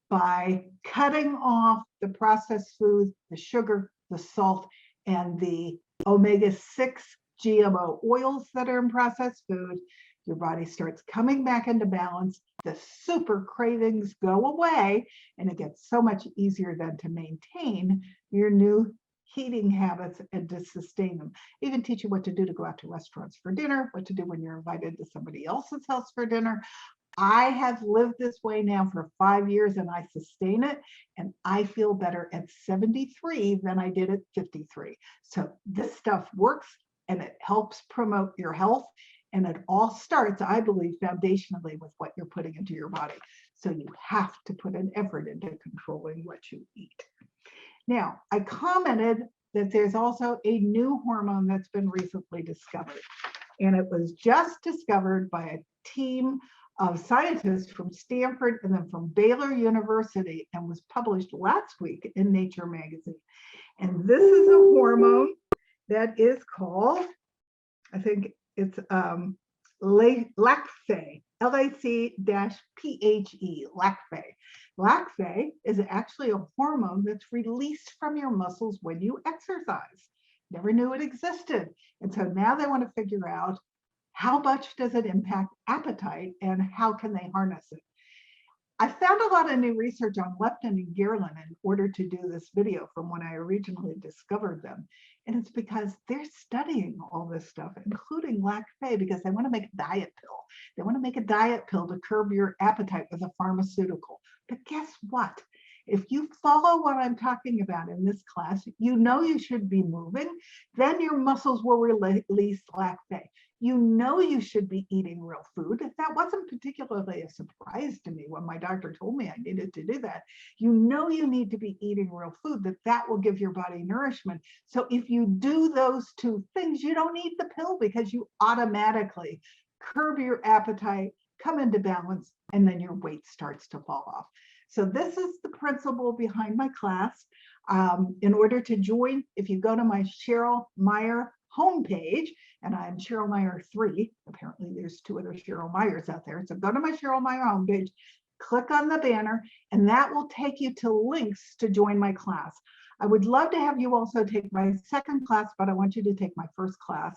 by cutting off the processed foods, the sugar, the salt, and the omega-6 GMO oils that are in processed food, your body starts coming back into balance. The super cravings go away, and it gets so much easier then to maintain your new eating habits and to sustain them. Even teach you what to do to go out to restaurants for dinner, what to do when you're invited to somebody else's house for dinner. I have lived this way now for 5 years and I sustain it, and I feel better at 73 than I did at 53. So this stuff works and it helps promote your health, and it all starts, I believe, foundationally with what you're putting into your body. So you have to put an effort into controlling what you eat. Now, I commented that there's also a new hormone that's been recently discovered, and it was just discovered by a team of scientists from Stanford and then from Baylor University, and was published last week in Nature magazine. And this is a hormone that is called, I think it's lacphe, LAC-PHE, lacphe. Lacphe is actually a hormone that's released from your muscles when you exercise. Never knew it existed. And so now they want to figure out how much does it impact appetite and how can they harness it. I found a lot of new research on leptin and Ghrelin in order to do this video from when I originally discovered them. And it's because they're studying all this stuff, including lacphe, because they want to make a diet pill. They want to make a diet pill to curb your appetite with a pharmaceutical. But guess what? If you follow what I'm talking about in this class, you know you should be moving, then your muscles will release lacphe. You know you should be eating real food. That wasn't particularly a surprise to me when my doctor told me I needed to do that. You know you need to be eating real food, that will give your body nourishment. So if you do those two things, you don't need the pill because you automatically curb your appetite, come into balance, and then your weight starts to fall off. So this is the principle behind my class. In order to join, if you go to my Cheryl Meyer homepage, and I'm Cheryl Meyer 3, apparently there's 2 other Cheryl Meyers out there. So go to my Cheryl Meyer homepage, click on the banner, and that will take you to links to join my class. I would love to have you also take my second class, but I want you to take my first class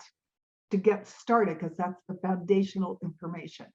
to get started because that's the foundational information.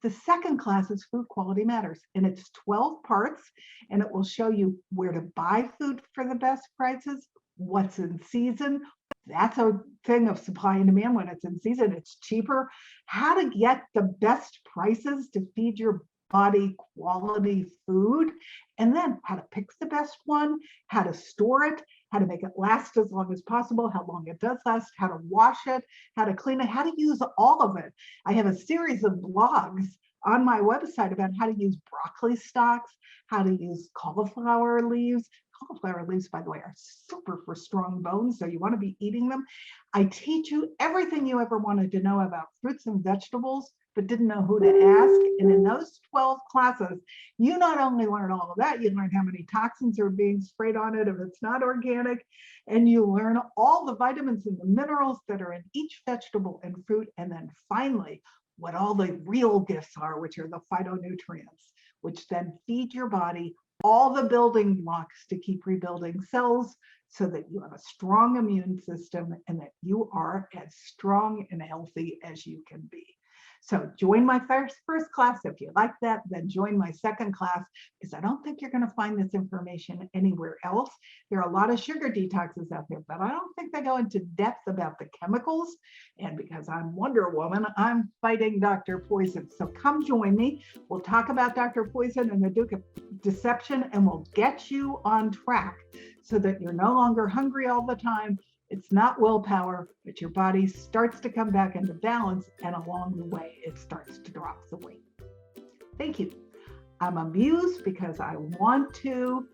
The second class is Food Quality Matters, and it's 12 parts, and it will show you where to buy food for the best prices, what's in season. That's a thing of supply and demand. When it's in season, it's cheaper. How to get the best prices to feed your body quality food, and then how to pick the best one, how to store it, how to make it last as long as possible, how long it does last, how to wash it, how to clean it, how to use all of it. I have a series of blogs on my website about how to use broccoli stalks, how to use cauliflower leaves. Cauliflower leaves, by the way, are super for strong bones, so you want to be eating them. I teach you everything you ever wanted to know about fruits and vegetables, but didn't know who to ask. And in those 12 classes, you not only learn all of that, you learn how many toxins are being sprayed on it if it's not organic, and you learn all the vitamins and the minerals that are in each vegetable and fruit. And then finally, what all the real gifts are, which are the phytonutrients, which then feed your body all the building blocks to keep rebuilding cells so that you have a strong immune system and that you are as strong and healthy as you can be. So join my first class. If you like that, then join my second class, because I don't think you're going to find this information anywhere else. There are a lot of sugar detoxes out there, but I don't think they go into depth about the chemicals. And because I'm Wonder Woman, I'm fighting Dr. Poison. So come join me. We'll talk about Dr. Poison and the Duke of Deception, and we'll get you on track so that you're no longer hungry all the time. It's not willpower, but your body starts to come back into balance, and along the way, it starts to drop the weight. Thank you. I'm amused because I want to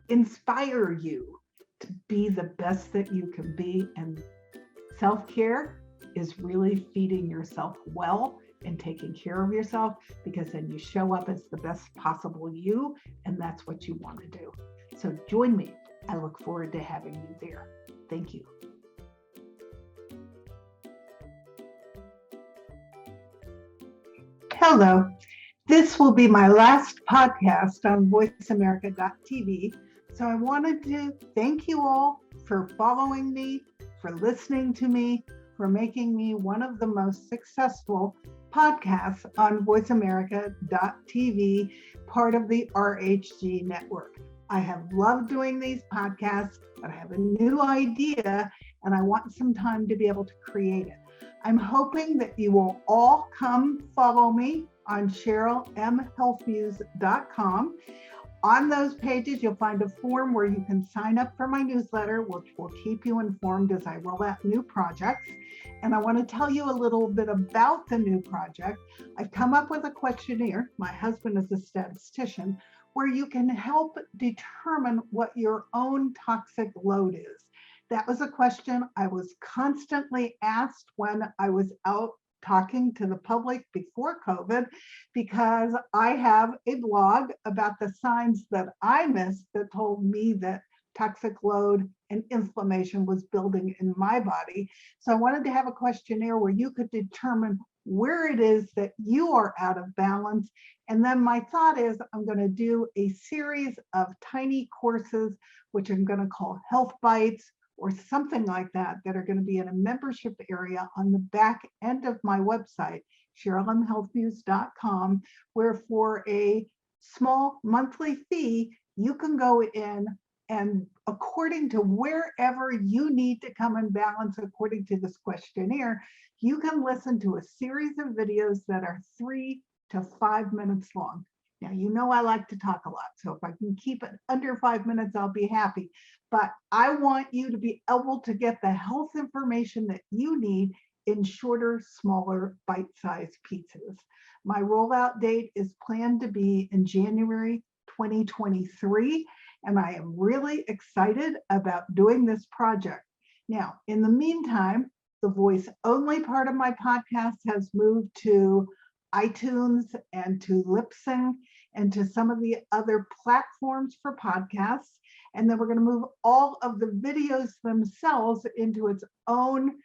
inspire you to be the best that you can be, and self-care is really feeding yourself well and taking care of yourself, because then you show up as the best possible you, and that's what you want to do. So join me. I look forward to having you there. Thank you. Hello. This will be my last podcast on voiceamerica.tv. So I wanted to thank you all for following me, for listening to me, for making me one of the most successful podcasts on voiceamerica.tv, part of the RHG network. I have loved doing these podcasts, but I have a new idea and I want some time to be able to create it. I'm hoping that you will all come follow me on CherylMHealthViews.com. On those pages, you'll find a form where you can sign up for my newsletter, which will keep you informed as I roll out new projects. And I want to tell you a little bit about the new project. I've come up with a questionnaire. My husband is a statistician, where you can help determine what your own toxic load is. That was a question I was constantly asked when I was out talking to the public before COVID, because I have a blog about the signs that I missed that told me that toxic load and inflammation was building in my body. So I wanted to have a questionnaire where you could determine where it is that you are out of balance. And then my thought is I'm going to do a series of tiny courses, which I'm going to call Health Bites or something like that, that are going to be in a membership area on the back end of my website, CherylMHealthViews.com, where for a small monthly fee, you can go in and according to wherever you need to come in balance, according to this questionnaire, you can listen to a series of videos that are 3 to 5 minutes long. Now, you know I like to talk a lot, so if I can keep it under 5 minutes, I'll be happy. But I want you to be able to get the health information that you need in shorter, smaller, bite-sized pieces. My rollout date is planned to be in January 2023, and I am really excited about doing this project. Now, in the meantime, the voice only part of my podcast has moved to iTunes and to Libsyn and to some of the other platforms for podcasts. And then we're going to move all of the videos themselves into its own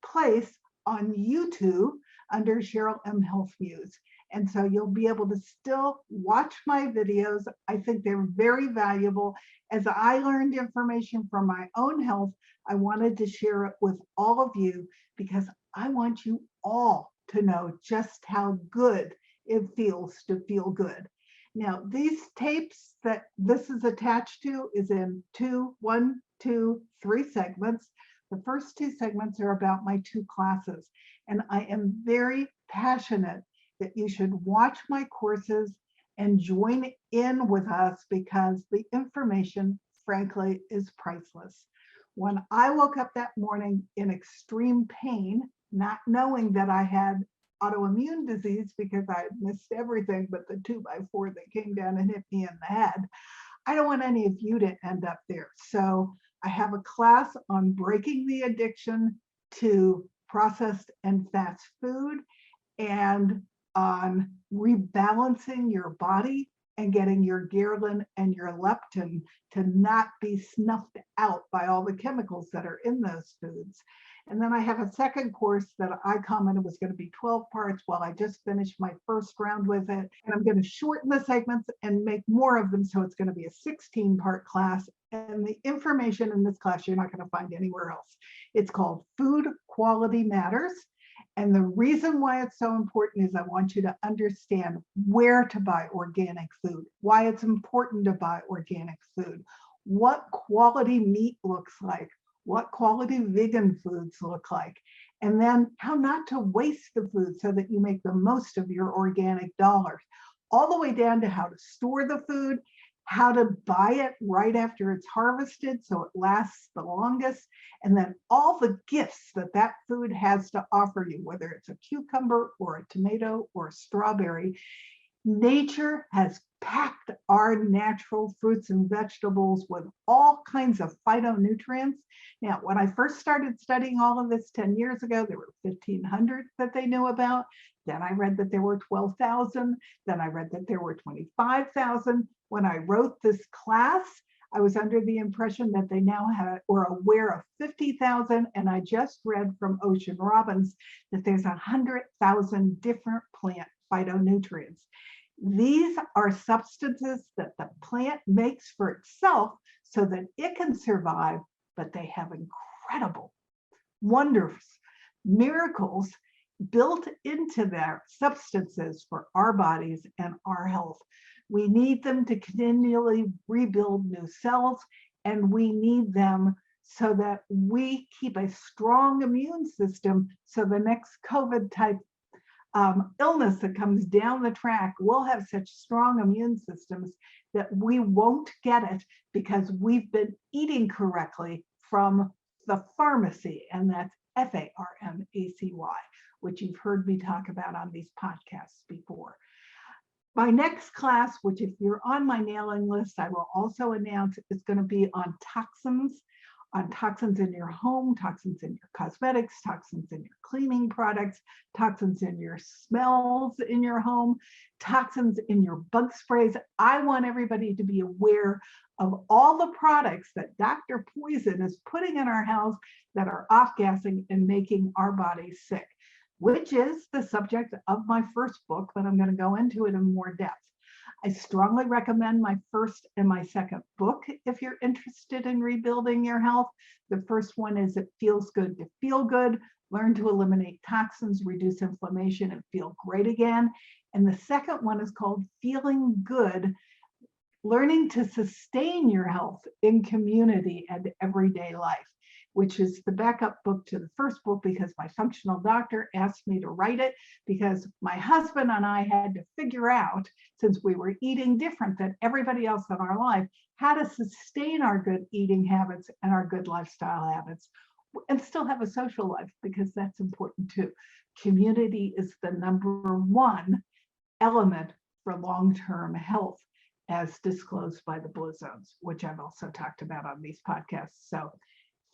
place on YouTube under Cheryl M. Health Views. And so you'll be able to still watch my videos. I think they're very valuable. As I learned information from my own health, I wanted to share it with all of you because I want you all to know just how good it feels to feel good. Now, these tapes that this is attached to is in 3 segments. The first 2 segments are about my 2 classes, and I am very passionate that you should watch my courses and join in with us because the information, frankly, is priceless. When I woke up that morning in extreme pain, not knowing that I had autoimmune disease because I had missed everything but the 2x4 that came down and hit me in the head, I don't want any of you to end up there. So I have a class on breaking the addiction to processed and fast food and on rebalancing your body and getting your ghrelin and your leptin to not be snuffed out by all the chemicals that are in those foods. And then I have a second course that I commented was going to be 12 parts. Well, I just finished my first round with it, and I'm going to shorten the segments and make more of them. So it's going to be a 16-part class. And the information in this class, you're not going to find anywhere else. It's called Food Quality Matters. And the reason why it's so important is I want you to understand where to buy organic food, why it's important to buy organic food, what quality meat looks like, what quality vegan foods look like, and then how not to waste the food so that you make the most of your organic dollars, all the way down to how to store the food, how to buy it right after it's harvested so it lasts the longest, and then all the gifts that that food has to offer you, whether it's a cucumber or a tomato or a strawberry. Nature has packed our natural fruits and vegetables with all kinds of phytonutrients. Now, when I first started studying all of this 10 years ago, there were 1,500 that they knew about. Then I read that there were 12,000. Then I read that there were 25,000. When I wrote this class, I was under the impression that they now were aware of 50,000. And I just read from Ocean Robbins that there's 100,000 different plant phytonutrients. These are substances that the plant makes for itself so that it can survive, but they have incredible, wondrous miracles built into their substances for our bodies and our health. We need them to continually rebuild new cells, and we need them so that we keep a strong immune system so the next COVID type illness that comes down the track will have such strong immune systems that we won't get it because we've been eating correctly from the pharmacy, and that's Pharmacy, which you've heard me talk about on these podcasts before. My next class, which if you're on my mailing list, I will also announce, is going to be on toxins in your home, toxins in your cosmetics, toxins in your cleaning products, toxins in your smells in your home, toxins in your bug sprays. I want everybody to be aware of all the products that Dr. Poison is putting in our house that are off-gassing and making our bodies sick, which is the subject of my first book, but I'm going to go into it in more depth. I strongly recommend my first and my second book if you're interested in rebuilding your health. The first one is It Feels Good to Feel Good, Learn to Eliminate Toxins, Reduce Inflammation, and Feel Great Again. And the second one is called Feeling Good, Learning to Sustain Your Health in Community and Everyday Life, which is the backup book to the first book because my functional doctor asked me to write it because my husband and I had to figure out, since we were eating different than everybody else in our life, how to sustain our good eating habits and our good lifestyle habits and still have a social life, because that's important too. Community is the number one element for long-term health, as disclosed by the Blue Zones, which I've also talked about on these podcasts. So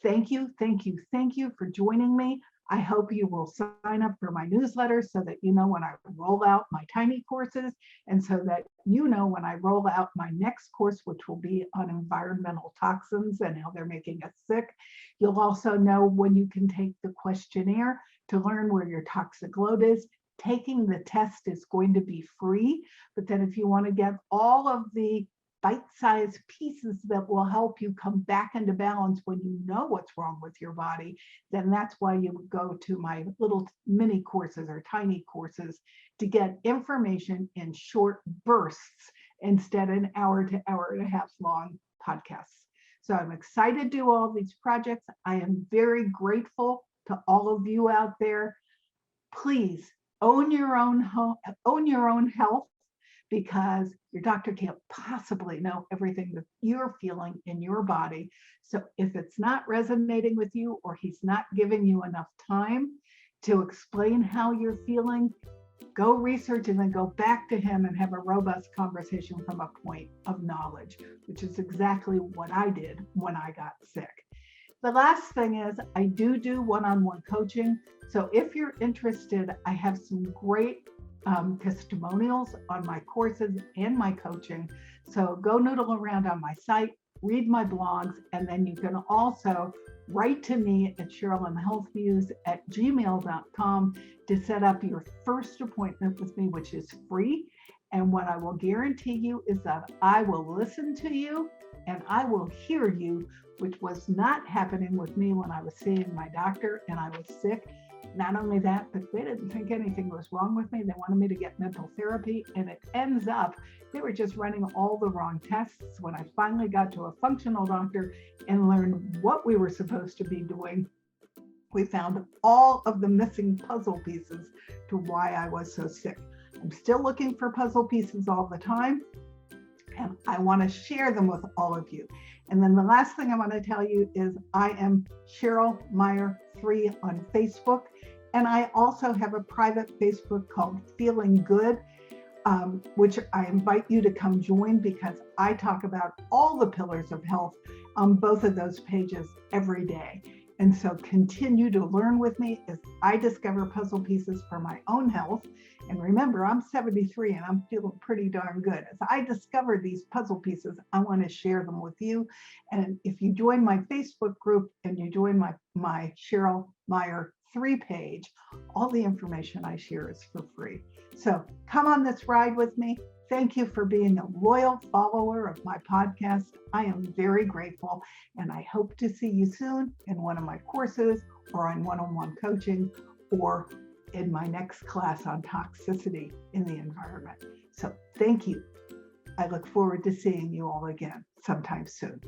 thank you, thank you, thank you for joining me. I hope you will sign up for my newsletter so that you know when I roll out my tiny courses, and so that you know when I roll out my next course, which will be on environmental toxins and how they're making us sick. You'll also know when you can take the questionnaire to learn where your toxic load is. Taking the test is going to be free, but then if you want to get all of the bite-sized pieces that will help you come back into balance when you know what's wrong with your body, then that's why you would go to my little mini courses or tiny courses to get information in short bursts instead of an hour to hour and a half long podcasts. So I'm excited to do all these projects. I am very grateful to all of you out there. Please own your own home, own your own health, because your doctor can't possibly know everything that you're feeling in your body. So if it's not resonating with you, or he's not giving you enough time to explain how you're feeling, go research and then go back to him and have a robust conversation from a point of knowledge, which is exactly what I did when I got sick. The last thing is I do one-on-one coaching. So if you're interested, I have some great testimonials on my courses and my coaching. So go noodle around on my site, read my blogs, and then you can also write to me at CherylMHealthViews@gmail.com to set up your first appointment with me, which is free. And what I will guarantee you is that I will listen to you and I will hear you, which was not happening with me when I was seeing my doctor and I was sick. Not only that, but they didn't think anything was wrong with me. They wanted me to get mental therapy, and it ends up they were just running all the wrong tests. When I finally got to a functional doctor and learned what we were supposed to be doing, we found all of the missing puzzle pieces to why I was so sick. I'm still looking for puzzle pieces all the time, and I want to share them with all of you. And then the last thing I want to tell you is I am Cheryl Meyer 3 on Facebook. And I also have a private Facebook called Feeling Good, which I invite you to come join, because I talk about all the pillars of health on both of those pages every day. And so continue to learn with me as I discover puzzle pieces for my own health. And remember, I'm 73 and I'm feeling pretty darn good. As I discover these puzzle pieces, I want to share them with you. And if you join my Facebook group and you join my Cheryl Meyer 3 page, all the information I share is for free. So come on this ride with me. Thank you for being a loyal follower of my podcast. I am very grateful, and I hope to see you soon in one of my courses, or on one-on-one coaching, or in my next class on toxicity in the environment. So thank you. I look forward to seeing you all again sometime soon.